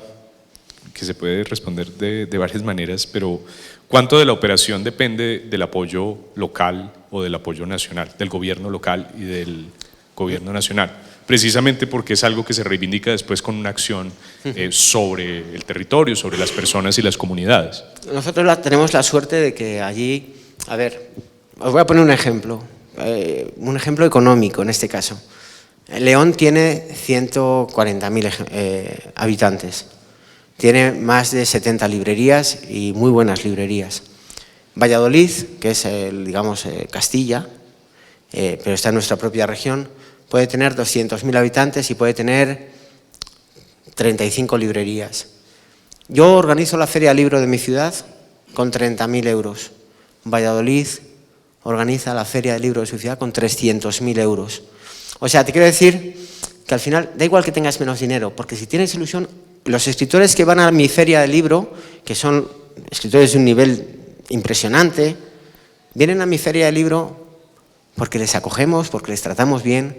que se puede responder de varias maneras, pero ¿cuánto de la operación depende del apoyo local o del apoyo nacional, del gobierno local y del gobierno nacional? Precisamente porque es algo que se reivindica después con una acción sobre el territorio, sobre las personas y las comunidades. Nosotros tenemos la suerte de que allí, a ver, os voy a poner un ejemplo económico en este caso. León tiene 140.000 habitantes. Tiene más de 70 librerías y muy buenas librerías. Valladolid, que es, digamos, Castilla, pero está en nuestra propia región, puede tener 200.000 habitantes y puede tener 35 librerías. Yo organizo la Feria del Libro de mi ciudad con 30.000 euros. Valladolid organiza la Feria del Libro de su ciudad con 300.000 euros. O sea, te quiero decir que al final da igual que tengas menos dinero, porque si tienes ilusión, los escritores que van a mi Feria del Libro, que son escritores de un nivel impresionante, vienen a mi Feria del Libro porque les acogemos, porque les tratamos bien,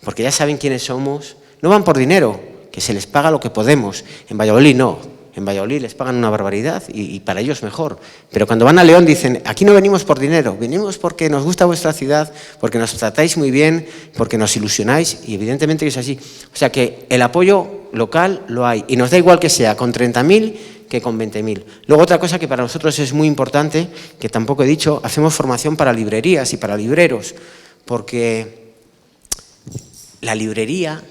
porque ya saben quiénes somos. No van por dinero, que se les paga lo que podemos. En Valladolid no. En Valladolid les pagan una barbaridad y para ellos mejor. Pero cuando van a León dicen, aquí no venimos por dinero, venimos porque nos gusta vuestra ciudad, porque nos tratáis muy bien, porque nos ilusionáis, y evidentemente que es así. O sea que el apoyo local lo hay y nos da igual que sea con 30.000 que con 20.000. Luego otra cosa que para nosotros es muy importante, que tampoco he dicho, hacemos formación para librerías y para libreros, porque la librería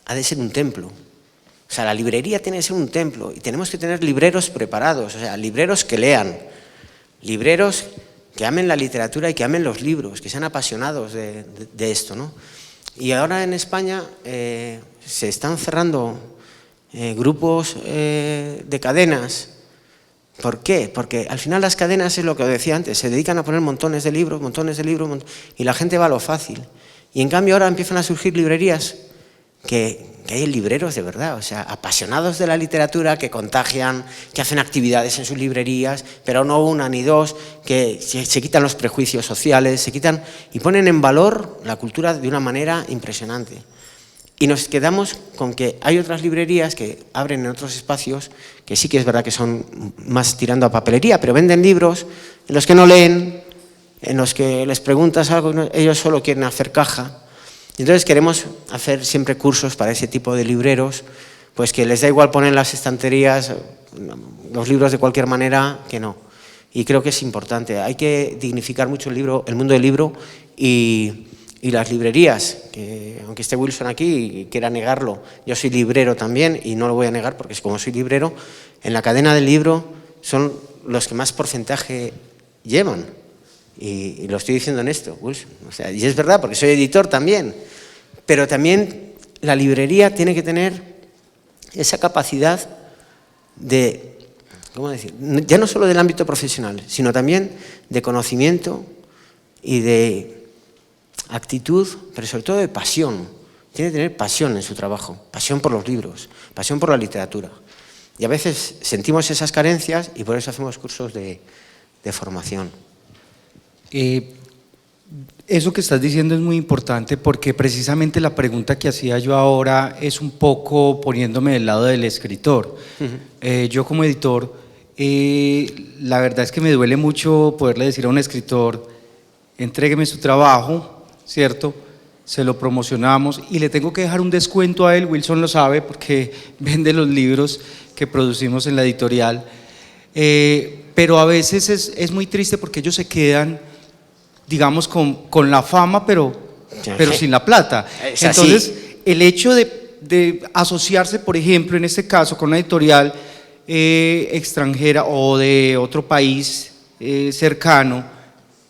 ha de ser un templo. O sea, la librería tiene que ser un templo y tenemos que tener libreros preparados, o sea, libreros que lean, libreros que amen la literatura y que amen los libros, que sean apasionados de esto, ¿no? Y ahora en España se están cerrando grupos de cadenas. ¿Por qué? Porque al final las cadenas, es lo que os decía antes, se dedican a poner montones de libros, y la gente va a lo fácil. Y en cambio ahora empiezan a surgir librerías que hay libreros de verdad, o sea, apasionados de la literatura, que contagian, que hacen actividades en sus librerías, pero no una ni dos, que se quitan los prejuicios sociales, se quitan y ponen en valor la cultura de una manera impresionante. Y nos quedamos con que hay otras librerías que abren en otros espacios, que sí que es verdad que son más tirando a papelería, pero venden libros en los que no leen, en los que les preguntas algo y ellos solo quieren hacer caja. Entonces queremos hacer siempre cursos para ese tipo de libreros, pues que les da igual poner en las estanterías los libros de cualquier manera que no. Y creo que es importante, hay que dignificar mucho el mundo del libro y las librerías, que aunque esté Wilson aquí y quiera negarlo, yo soy librero también y no lo voy a negar porque como soy librero, en la cadena del libro son los que más porcentaje llevan. Y lo estoy diciendo en esto, Wilson. O sea, y es verdad, porque soy editor también. Pero también la librería tiene que tener esa capacidad de, ¿cómo decir? Ya no solo del ámbito profesional, sino también de conocimiento y de actitud, pero sobre todo de pasión. Tiene que tener pasión en su trabajo, pasión por los libros, pasión por la literatura. Y a veces sentimos esas carencias y por eso hacemos cursos de formación. Eso que estás diciendo es muy importante porque precisamente la pregunta que hacía yo ahora es un poco poniéndome del lado del escritor. Yo como editor, la verdad es que me duele mucho poderle decir a un escritor, entrégueme su trabajo, ¿cierto? Se lo promocionamos y le tengo que dejar un descuento a él, Wilson lo sabe porque vende los libros que producimos en la editorial, pero a veces es muy triste porque ellos se quedan, digamos, con la fama, pero sin la plata. Entonces, el hecho de asociarse, por ejemplo, en este caso, con una editorial extranjera o de otro país cercano,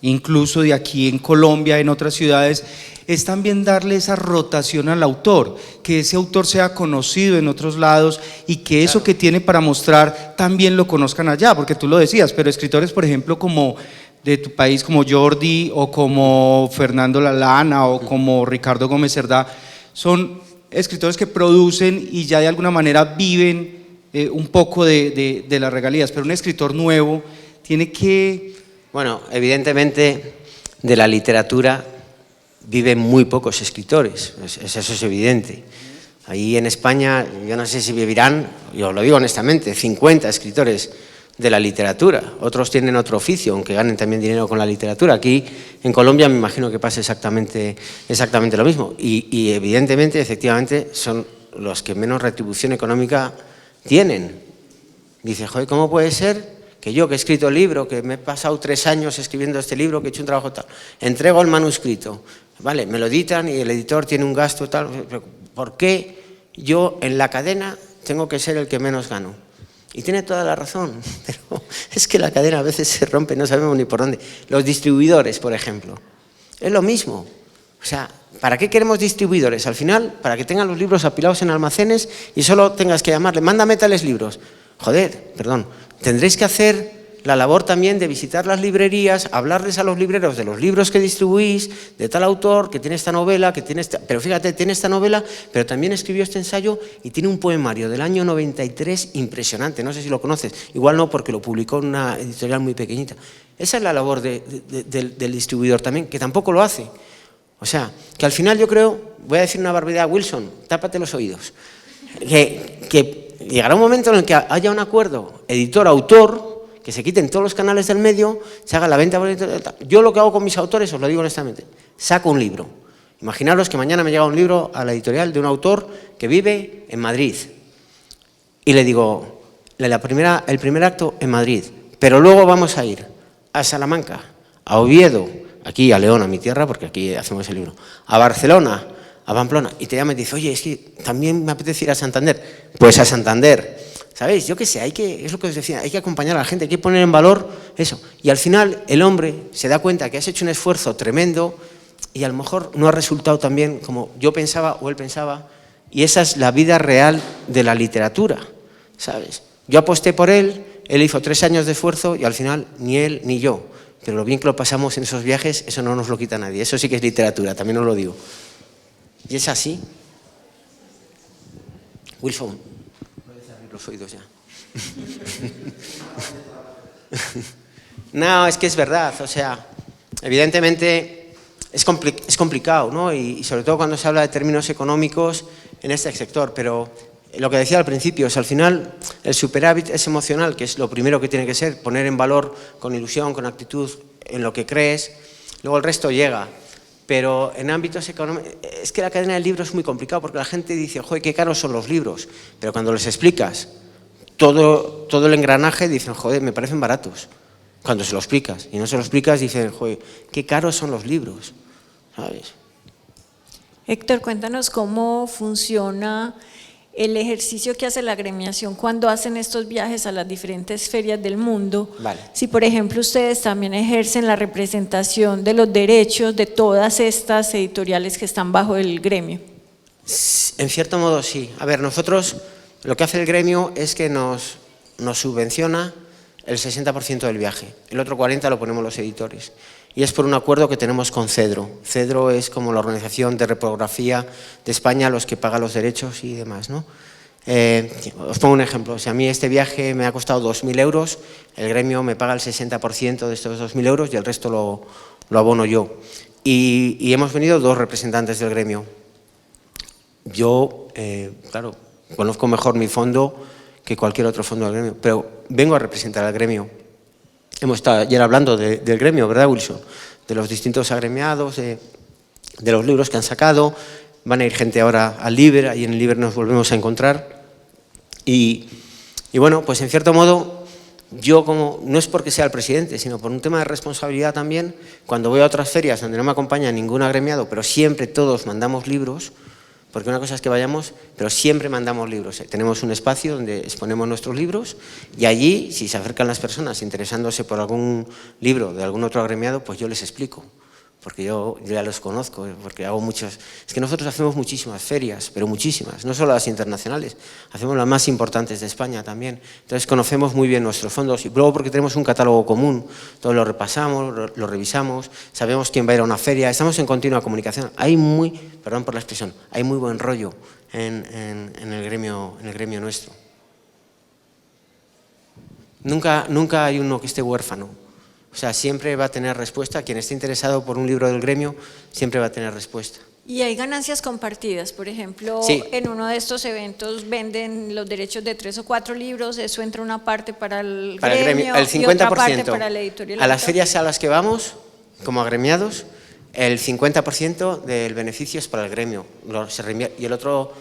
incluso de aquí en Colombia, en otras ciudades, es también darle esa rotación al autor, que ese autor sea conocido en otros lados y que eso que tiene para mostrar también lo conozcan allá, porque tú lo decías, pero escritores, por ejemplo, como de tu país, como Jordi o como Fernando Lalana o como Ricardo Gómez Cerdá, son escritores que producen y ya de alguna manera viven un poco de las regalías, pero un escritor nuevo tiene que... Bueno, evidentemente de la literatura viven muy pocos escritores, eso es evidente. Ahí en España, yo no sé si vivirán, yo lo digo honestamente, 50 escritores de la literatura. Otros tienen otro oficio, aunque ganen también dinero con la literatura. Aquí en Colombia me imagino que pasa exactamente lo mismo. Y evidentemente, efectivamente, son los que menos retribución económica tienen. Dice, joder, ¿cómo puede ser que yo que he escrito el libro, que me he pasado 3 años escribiendo este libro, que he hecho un trabajo tal, entrego el manuscrito, vale, me lo editan y el editor tiene un gasto tal, ¿por qué yo en la cadena tengo que ser el que menos gano. Y tiene toda la razón, pero es que la cadena a veces se rompe, no sabemos ni por dónde. Los distribuidores, por ejemplo, es lo mismo. O sea, ¿para qué queremos distribuidores? Al final, para que tengan los libros apilados en almacenes y solo tengas que llamarle, mándame tales libros. Joder, perdón, tendréis que hacer la labor también de visitar las librerías, hablarles a los libreros de los libros que distribuís, de tal autor que tiene esta novela, que tiene pero fíjate, tiene esta novela, pero también escribió este ensayo y tiene un poemario del año 93 impresionante, no sé si lo conoces, igual no porque lo publicó en una editorial muy pequeñita. Esa es la labor del distribuidor también, que tampoco lo hace. O sea, que al final yo creo, voy a decir una barbaridad, Wilson, tápate los oídos, que llegará un momento en el que haya un acuerdo editor-autor, que se quiten todos los canales del medio, se haga la venta por internet. Yo lo que hago con mis autores, os lo digo honestamente, saco un libro. Imaginaros que mañana me llega un libro a la editorial de un autor que vive en Madrid. Y le digo, el primer acto en Madrid, pero luego vamos a ir a Salamanca, a Oviedo, aquí a León, a mi tierra, porque aquí hacemos el libro, a Barcelona, a Pamplona, y te llama y te dice, oye, es que también me apetece ir a Santander. Pues a Santander. ¿Sabéis? Yo qué sé, es lo que os decía, hay que acompañar a la gente, hay que poner en valor eso. Y al final el hombre se da cuenta que has hecho un esfuerzo tremendo y a lo mejor no ha resultado tan bien como yo pensaba o él pensaba. Y esa es la vida real de la literatura, ¿sabes? Yo aposté por él hizo 3 años de esfuerzo y al final ni él ni yo. Pero lo bien que lo pasamos en esos viajes, eso no nos lo quita nadie. Eso sí que es literatura, también os lo digo. Y es así. Wilson, puedes abrir los oídos ya. No, es que es verdad, o sea, evidentemente es complicado, ¿no? Y sobre todo cuando se habla de términos económicos en este sector, pero lo que decía al principio es al final el superávit es emocional, que es lo primero que tiene que ser, poner en valor con ilusión, con actitud en lo que crees, luego el resto llega. Pero en ámbitos económicos, es que la cadena del libro es muy complicado porque la gente dice, joder, qué caros son los libros, pero cuando les explicas todo el engranaje dicen, joder, me parecen baratos. Cuando se lo explicas y no se lo explicas dicen, joder, qué caros son los libros, ¿sabes? Héctor, cuéntanos cómo funciona el ejercicio que hace la agremiación cuando hacen estos viajes a las diferentes ferias del mundo. Vale. Si, por ejemplo, ustedes también ejercen la representación de los derechos de todas estas editoriales que están bajo el gremio. En cierto modo sí. A ver, nosotros lo que hace el gremio es que nos subvenciona el 60% del viaje, el otro 40% lo ponemos los editores. Y es por un acuerdo que tenemos con Cedro. Cedro es como la organización de reprografía de España, los que pagan los derechos y demás, ¿no? Os pongo un ejemplo, si a mí este viaje me ha costado 2.000 euros, el gremio me paga el 60% de estos 2.000 euros y el resto lo abono yo. Y hemos venido 2 representantes del gremio. Yo, claro, conozco mejor mi fondo que cualquier otro fondo del gremio, pero vengo a representar al gremio. Hemos estado ayer hablando del gremio, ¿verdad, Wilson? De los distintos agremiados, de los libros que han sacado. Van a ir gente ahora al Liber, ahí en el Liber nos volvemos a encontrar. Y bueno, pues en cierto modo, yo como, no es porque sea el presidente, sino por un tema de responsabilidad también, cuando voy a otras ferias donde no me acompaña ningún agremiado, pero siempre todos mandamos libros, porque una cosa es que vayamos, pero siempre mandamos libros. Tenemos un espacio donde exponemos nuestros libros y allí, si se acercan las personas interesándose por algún libro de algún otro agremiado, pues yo les explico, porque yo ya los conozco, porque hago muchos. Es que nosotros hacemos muchísimas ferias, pero muchísimas, no solo las internacionales, hacemos las más importantes de España también. Entonces conocemos muy bien nuestros fondos y luego porque tenemos un catálogo común, todos lo repasamos, lo revisamos, sabemos quién va a ir a una feria, estamos en continua comunicación. Hay perdón por la expresión, hay muy buen rollo en el gremio nuestro. Nunca hay uno que esté huérfano. O sea, siempre va a tener respuesta. Quien esté interesado por un libro del gremio, siempre va a tener respuesta. Y hay ganancias compartidas, por ejemplo, sí. En uno de estos eventos venden los derechos de 3 o 4 libros, eso entra una parte para el gremio el 50%, y otra parte para la editorial. A las ferias a las que vamos, como agremiados, el 50% del beneficio es para el gremio y el otro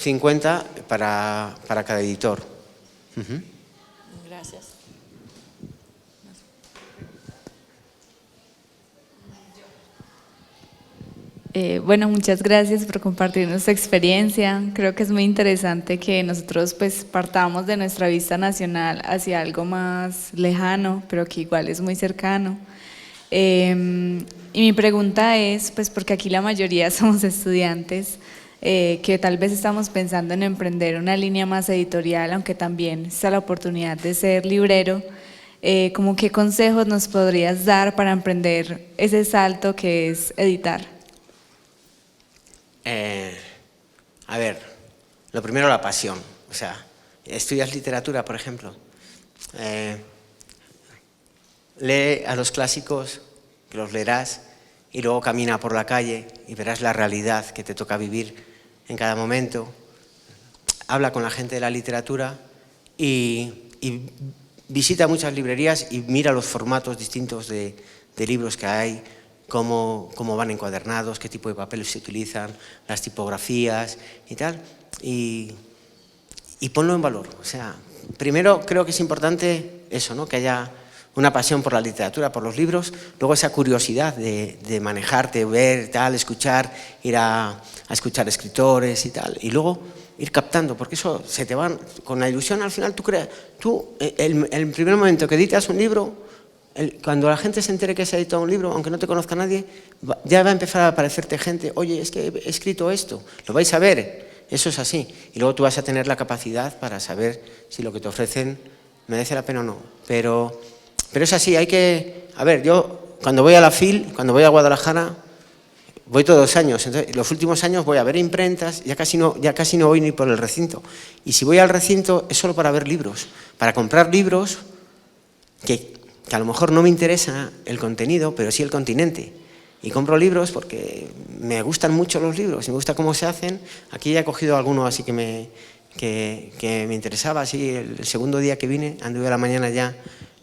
50% para cada editor. Gracias. Bueno, muchas gracias por compartirnos su experiencia. Creo que es muy interesante que nosotros pues partamos de nuestra vista nacional hacia algo más lejano, pero que igual es muy cercano. Y mi pregunta es, pues porque aquí la mayoría somos estudiantes, que tal vez estamos pensando en emprender una línea más editorial, aunque también está la oportunidad de ser librero. ¿Cómo qué consejos nos podrías dar para emprender ese salto que es editar? A ver, lo primero la pasión. O sea, estudias literatura, por ejemplo. Lee a los clásicos, que los leerás, y luego camina por la calle y verás la realidad que te toca vivir en cada momento. Habla con la gente de la literatura y visita muchas librerías y mira los formatos distintos de libros que hay, cómo van encuadernados, qué tipo de papeles se utilizan, las tipografías y tal, y ponlo en valor. O sea, primero creo que es importante eso, ¿no? Que haya una pasión por la literatura, por los libros, luego esa curiosidad de manejarte, ver, tal, escuchar, ir a escuchar escritores y tal, y luego ir captando, porque eso se te van, con la ilusión al final el primer momento que editas un libro, cuando la gente se entere que se ha editado un libro, aunque no te conozca nadie, ya va a empezar a aparecerte gente, oye, es que he escrito esto, lo vais a ver, eso es así, y luego tú vas a tener la capacidad para saber si lo que te ofrecen merece la pena o no, pero es así, hay que, a ver, yo cuando voy a la FIL, cuando voy a Guadalajara, voy todos los años, entonces los últimos años voy a ver imprentas, ya casi no voy ni por el recinto, y si voy al recinto es solo para ver libros, para comprar libros que a lo mejor no me interesa el contenido, pero sí el continente. Y compro libros porque me gustan mucho los libros, me gusta cómo se hacen. Aquí ya he cogido alguno así que me interesaba, así el segundo día que vine, anduve a la mañana ya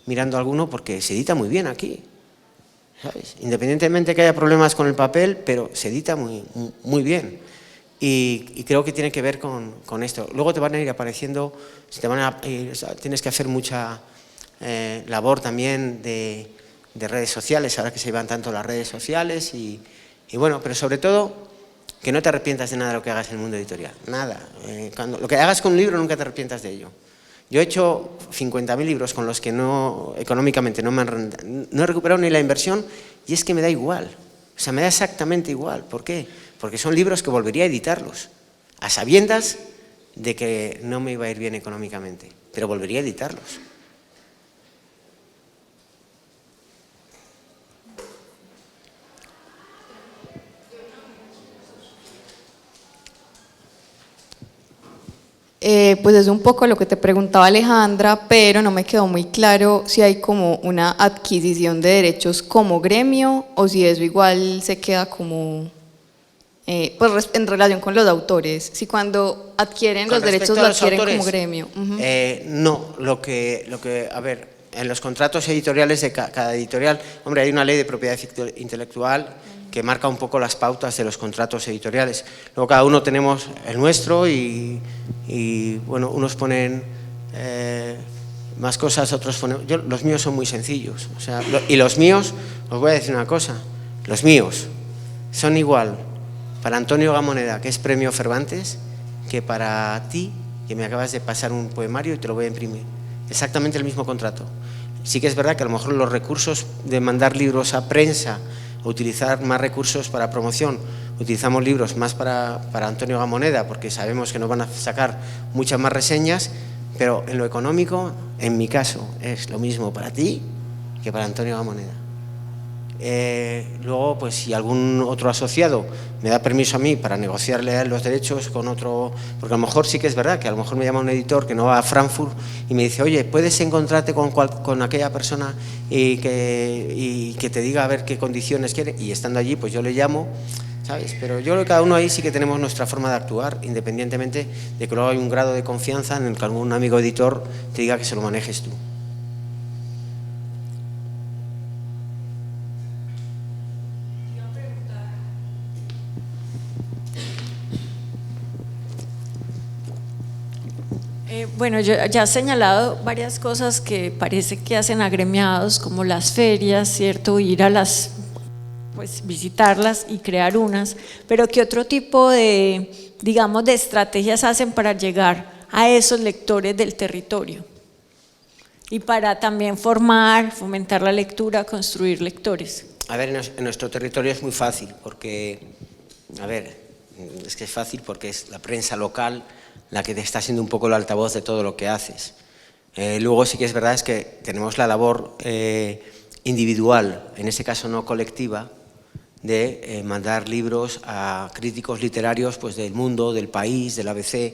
mirando alguno porque se edita muy bien aquí, ¿sabes? Independientemente que haya problemas con el papel, pero se edita muy bien. Y creo que tiene que ver con esto. Luego te van a ir apareciendo, tienes que hacer mucha labor también de redes sociales, ahora que se llevan tanto las redes sociales y bueno, pero sobre todo que no te arrepientas de nada de lo que hagas en el mundo editorial, nada. Lo que hagas con un libro nunca te arrepientas de ello. Yo he hecho 50.000 libros con los que económicamente no he recuperado ni la inversión y es que me da igual, o sea, me da exactamente igual. ¿Por qué? Porque son libros que volvería a editarlos, a sabiendas de que no me iba a ir bien económicamente, pero volvería a editarlos. Pues es un poco lo que te preguntaba Alejandra, pero no me quedó muy claro si hay como una adquisición de derechos como gremio o si eso igual se queda como pues en relación con los autores, si cuando adquieren los derechos lo adquieren como gremio. No, a ver, en los contratos editoriales de cada editorial, hombre, hay una ley de propiedad intelectual que marca un poco las pautas de los contratos editoriales. Luego cada uno tenemos el nuestro y bueno, unos ponen más cosas, otros ponen... los míos son muy sencillos, o sea, y los míos, os voy a decir una cosa, los míos son igual para Antonio Gamoneda, que es premio Cervantes, que para ti, que me acabas de pasar un poemario y te lo voy a imprimir. Exactamente el mismo contrato. Sí que es verdad que a lo mejor los recursos de mandar libros a prensa, utilizar más recursos para promoción, utilizamos libros más para Antonio Gamoneda porque sabemos que nos van a sacar muchas más reseñas, pero en lo económico, en mi caso, es lo mismo para ti que para Antonio Gamoneda. Luego, pues si algún otro asociado me da permiso a mí para negociarle los derechos con otro, porque a lo mejor sí que es verdad que a lo mejor me llama un editor que no va a Frankfurt y me dice, oye, ¿puedes encontrarte con aquella persona y que te diga a ver qué condiciones quiere? Y estando allí, pues yo le llamo, ¿sabes? Pero yo creo que cada uno ahí sí que tenemos nuestra forma de actuar, independientemente de que luego hay un grado de confianza en el que algún amigo editor te diga que se lo manejes tú. Bueno, yo ya he señalado varias cosas que parece que hacen agremiados, como las ferias, ¿cierto? Ir a las pues visitarlas y crear unas, pero ¿qué otro tipo de, digamos, de estrategias hacen para llegar a esos lectores del territorio? Y para también fomentar la lectura, construir lectores. A ver, en nuestro territorio es muy fácil, porque, a ver, es que es fácil porque es la prensa local la que te está siendo un poco el altavoz de todo lo que haces. Luego sí que es verdad es que tenemos la labor individual, en este caso no colectiva, de mandar libros a críticos literarios pues, del Mundo, del País, del ABC,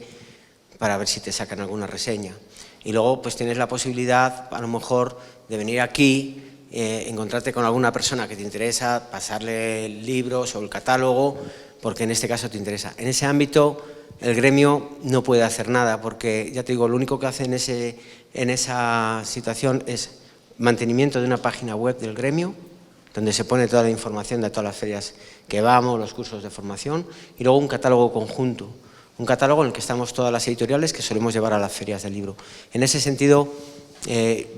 para ver si te sacan alguna reseña. Y luego pues tienes la posibilidad, a lo mejor, de venir aquí, encontrarte con alguna persona que te interesa, pasarle libros o el catálogo, porque en este caso te interesa. En ese ámbito el gremio no puede hacer nada, porque ya te digo, lo único que hace en esa situación es mantenimiento de una página web del gremio, donde se pone toda la información de todas las ferias que vamos, los cursos de formación, y luego un catálogo conjunto. Un catálogo en el que estamos todas las editoriales que solemos llevar a las ferias del libro. En ese sentido,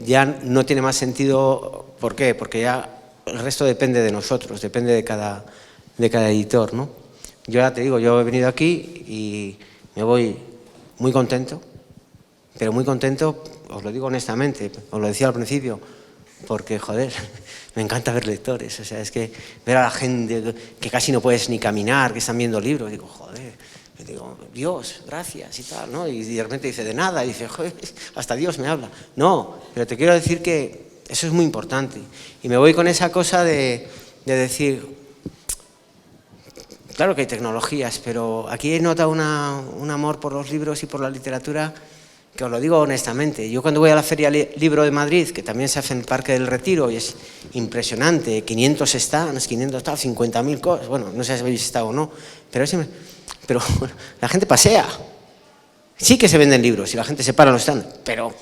ya no tiene más sentido. ¿Por qué? Porque ya el resto depende de nosotros, depende de cada editor, ¿no? Yo ya te digo, yo he venido aquí y me voy muy contento, pero muy contento, os lo digo honestamente, os lo decía al principio, porque, joder, me encanta ver lectores. O sea, es que ver a la gente que casi no puedes ni caminar, que están viendo libros, digo, joder. Y digo, Dios, gracias y tal, ¿no? Y de repente dice, de nada, y dice, joder, hasta Dios me habla. No, pero te quiero decir que eso es muy importante. Y me voy con esa cosa de decir, claro que hay tecnologías, pero aquí he notado un amor por los libros y por la literatura, que os lo digo honestamente. Yo cuando voy a la Feria Libro de Madrid, que también se hace en el Parque del Retiro, y es impresionante, 500 stands, 50.000 cosas, bueno, no sé si habéis estado o no, pero la gente pasea. Sí que se venden libros y la gente se para en los stands, pero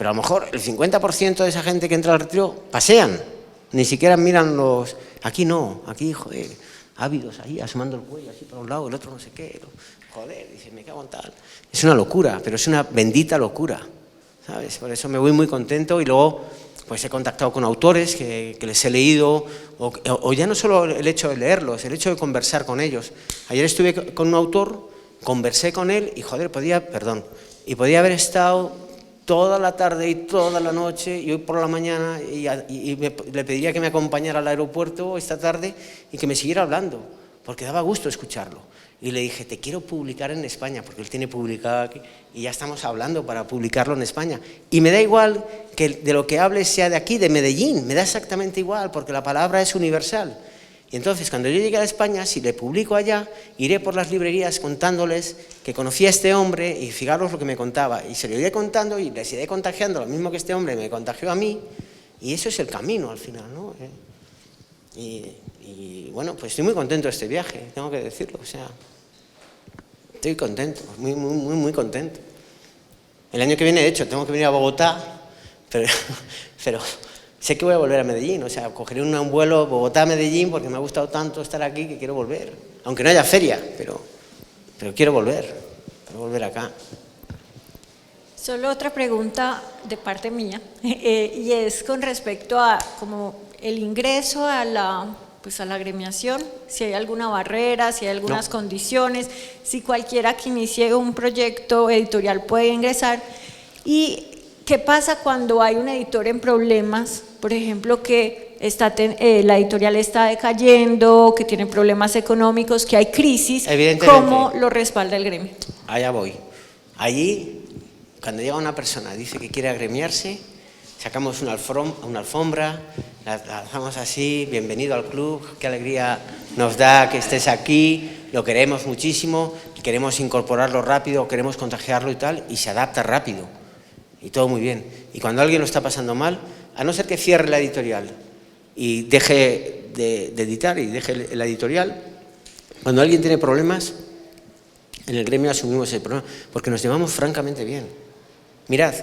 a lo mejor el 50% de esa gente que entra al retiro pasean, ni siquiera miran los... Aquí no, aquí, joder, ávidos ahí, asomando el cuello así para un lado, el otro no sé qué, joder, dice, me cago en tal. Es una locura, pero es una bendita locura, ¿sabes? Por eso me voy muy contento y luego pues he contactado con autores que les he leído, o ya no solo el hecho de leerlos, el hecho de conversar con ellos. Ayer estuve con un autor, conversé con él y, joder, podía haber estado toda la tarde y toda la noche y hoy por la mañana y le pediría que me acompañara al aeropuerto esta tarde y que me siguiera hablando, porque daba gusto escucharlo. Y le dije, te quiero publicar en España, porque él tiene publicado aquí, y ya estamos hablando para publicarlo en España. Y me da igual que de lo que hable sea de aquí, de Medellín, me da exactamente igual, porque la palabra es universal. Y entonces, cuando yo llegue a España, si le publico allá, iré por las librerías contándoles que conocí a este hombre, y fijaros lo que me contaba. Y se lo iré contando y les iré contagiando lo mismo que este hombre me contagió a mí, y eso es el camino al final, ¿no? Y bueno, pues estoy muy contento de este viaje, tengo que decirlo, o sea, estoy contento, muy contento. El año que viene, de hecho, tengo que venir a Bogotá, pero sé que voy a volver a Medellín, o sea, cogeré un vuelo Bogotá-Medellín porque me ha gustado tanto estar aquí que quiero volver, aunque no haya feria, pero quiero volver acá. Solo otra pregunta de parte mía, y es con respecto a como el ingreso a la agremiación, si hay alguna barrera, si hay algunas condiciones, si cualquiera que inicie un proyecto editorial puede ingresar. ¿Y qué pasa cuando hay un editor en problemas? Por ejemplo, que la editorial está decayendo, que tiene problemas económicos, que hay crisis, ¿cómo lo respalda el gremio? Allá voy. Allí, cuando llega una persona, dice que quiere agremiarse, sacamos una alfombra, la hacemos así, bienvenido al club, qué alegría nos da que estés aquí, lo queremos muchísimo, queremos incorporarlo rápido, queremos contagiarlo y tal, y se adapta rápido, y todo muy bien. Y cuando alguien lo está pasando mal, a no ser que cierre la editorial y deje de editar y deje la editorial, cuando alguien tiene problemas, en el gremio asumimos el problema, porque nos llevamos francamente bien. Mirad,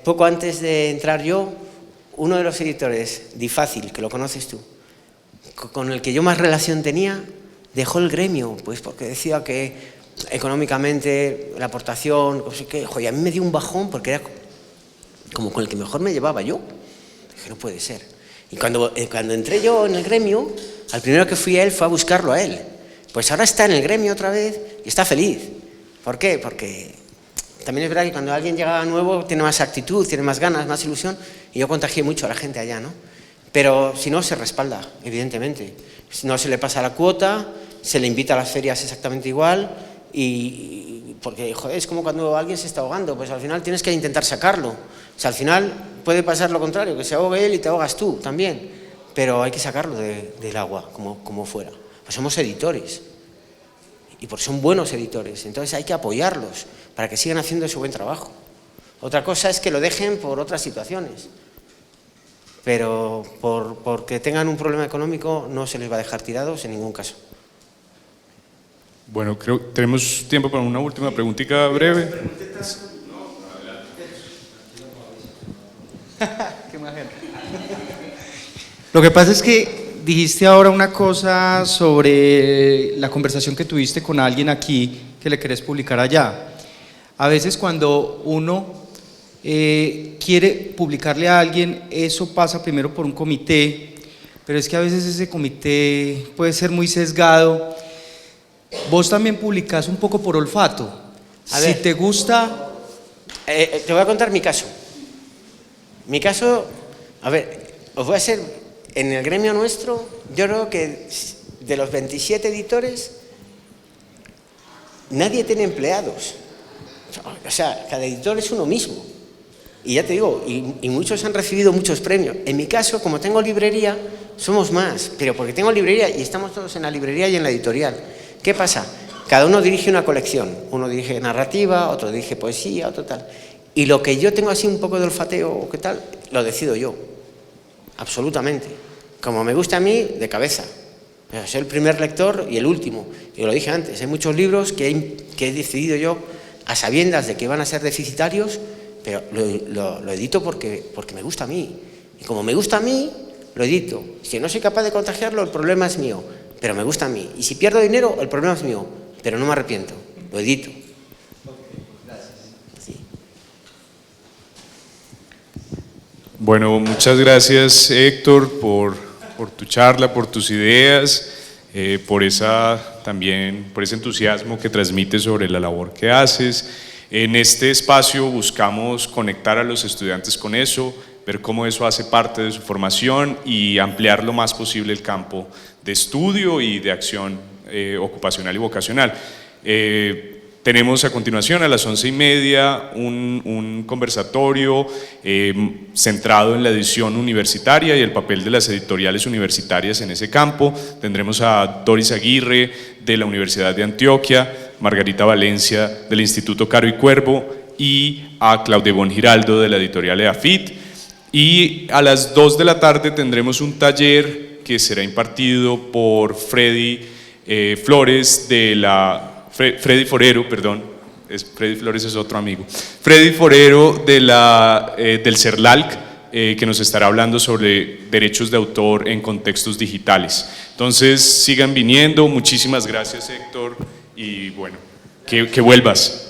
poco antes de entrar yo, uno de los editores, Difácil, que lo conoces tú, con el que yo más relación tenía, dejó el gremio, pues porque decía que económicamente la aportación, no sé qué, joder, a mí me dio un bajón porque era como con el que mejor me llevaba yo. Dije, no puede ser. Y cuando entré yo en el gremio, al primero que fui a él fue a buscarlo a él. Pues ahora está en el gremio otra vez y está feliz. ¿Por qué? Porque también es verdad que cuando alguien llega nuevo tiene más actitud, tiene más ganas, más ilusión, y yo contagié mucho a la gente allá, ¿no? Pero si no, se respalda, evidentemente. Si no, se le pasa la cuota, se le invita a las ferias exactamente igual, y porque, joder, es como cuando alguien se está ahogando, pues al final tienes que intentar sacarlo. O sea, al final puede pasar lo contrario, que se ahogue él y te ahogas tú también, pero hay que sacarlo del agua, como fuera. Pues somos editores, y porque son buenos editores, entonces hay que apoyarlos para que sigan haciendo ese buen trabajo. Otra cosa es que lo dejen por otras situaciones, pero porque tengan un problema económico no se les va a dejar tirados en ningún caso. Bueno, creo que tenemos tiempo para una última preguntita breve. Lo que pasa es que dijiste ahora una cosa sobre la conversación que tuviste con alguien aquí que le querés publicar allá. A veces cuando uno quiere publicarle a alguien, eso pasa primero por un comité, pero es que a veces ese comité puede ser muy sesgado. Vos también publicás un poco por olfato. Si te gusta... te voy a contar mi caso. Mi caso, a ver, os voy a ser, en el gremio nuestro, yo creo que de los 27 editores, nadie tiene empleados. O sea, cada editor es uno mismo. Y ya te digo, y muchos han recibido muchos premios. En mi caso, como tengo librería, somos más, pero porque tengo librería y estamos todos en la librería y en la editorial. ¿Qué pasa? Cada uno dirige una colección, uno dirige narrativa, otro dirige poesía, otro tal. Y lo que yo tengo así un poco de olfateo o qué tal, lo decido yo, absolutamente. Como me gusta a mí, de cabeza. Pero soy el primer lector y el último. Y lo dije antes, hay muchos libros que he decidido yo a sabiendas de que van a ser deficitarios, pero lo edito porque me gusta a mí. Y como me gusta a mí, lo edito. Si no soy capaz de contagiarlo, el problema es mío, pero me gusta a mí. Y si pierdo dinero, el problema es mío, pero no me arrepiento, lo edito. Sí. Bueno, muchas gracias, Héctor, por tu charla, por tus ideas, por ese entusiasmo que transmites sobre la labor que haces. En este espacio buscamos conectar a los estudiantes con eso, ver cómo eso hace parte de su formación y ampliar lo más posible el campo de estudio y de acción ocupacional y vocacional. Tenemos a continuación a las 11:30 un conversatorio centrado en la edición universitaria y el papel de las editoriales universitarias en ese campo. Tendremos a Doris Aguirre de la Universidad de Antioquia, Margarita Valencia del Instituto Caro y Cuervo y a Claudia Ivonne Giraldo de la editorial EAFIT. Y a las 2 de la tarde tendremos un taller que será impartido por Freddy Forero, perdón, Freddy Flores es otro amigo, Freddy Forero del CERLALC, que nos estará hablando sobre derechos de autor en contextos digitales. Entonces sigan viniendo, muchísimas gracias, Héctor, y bueno, que vuelvas.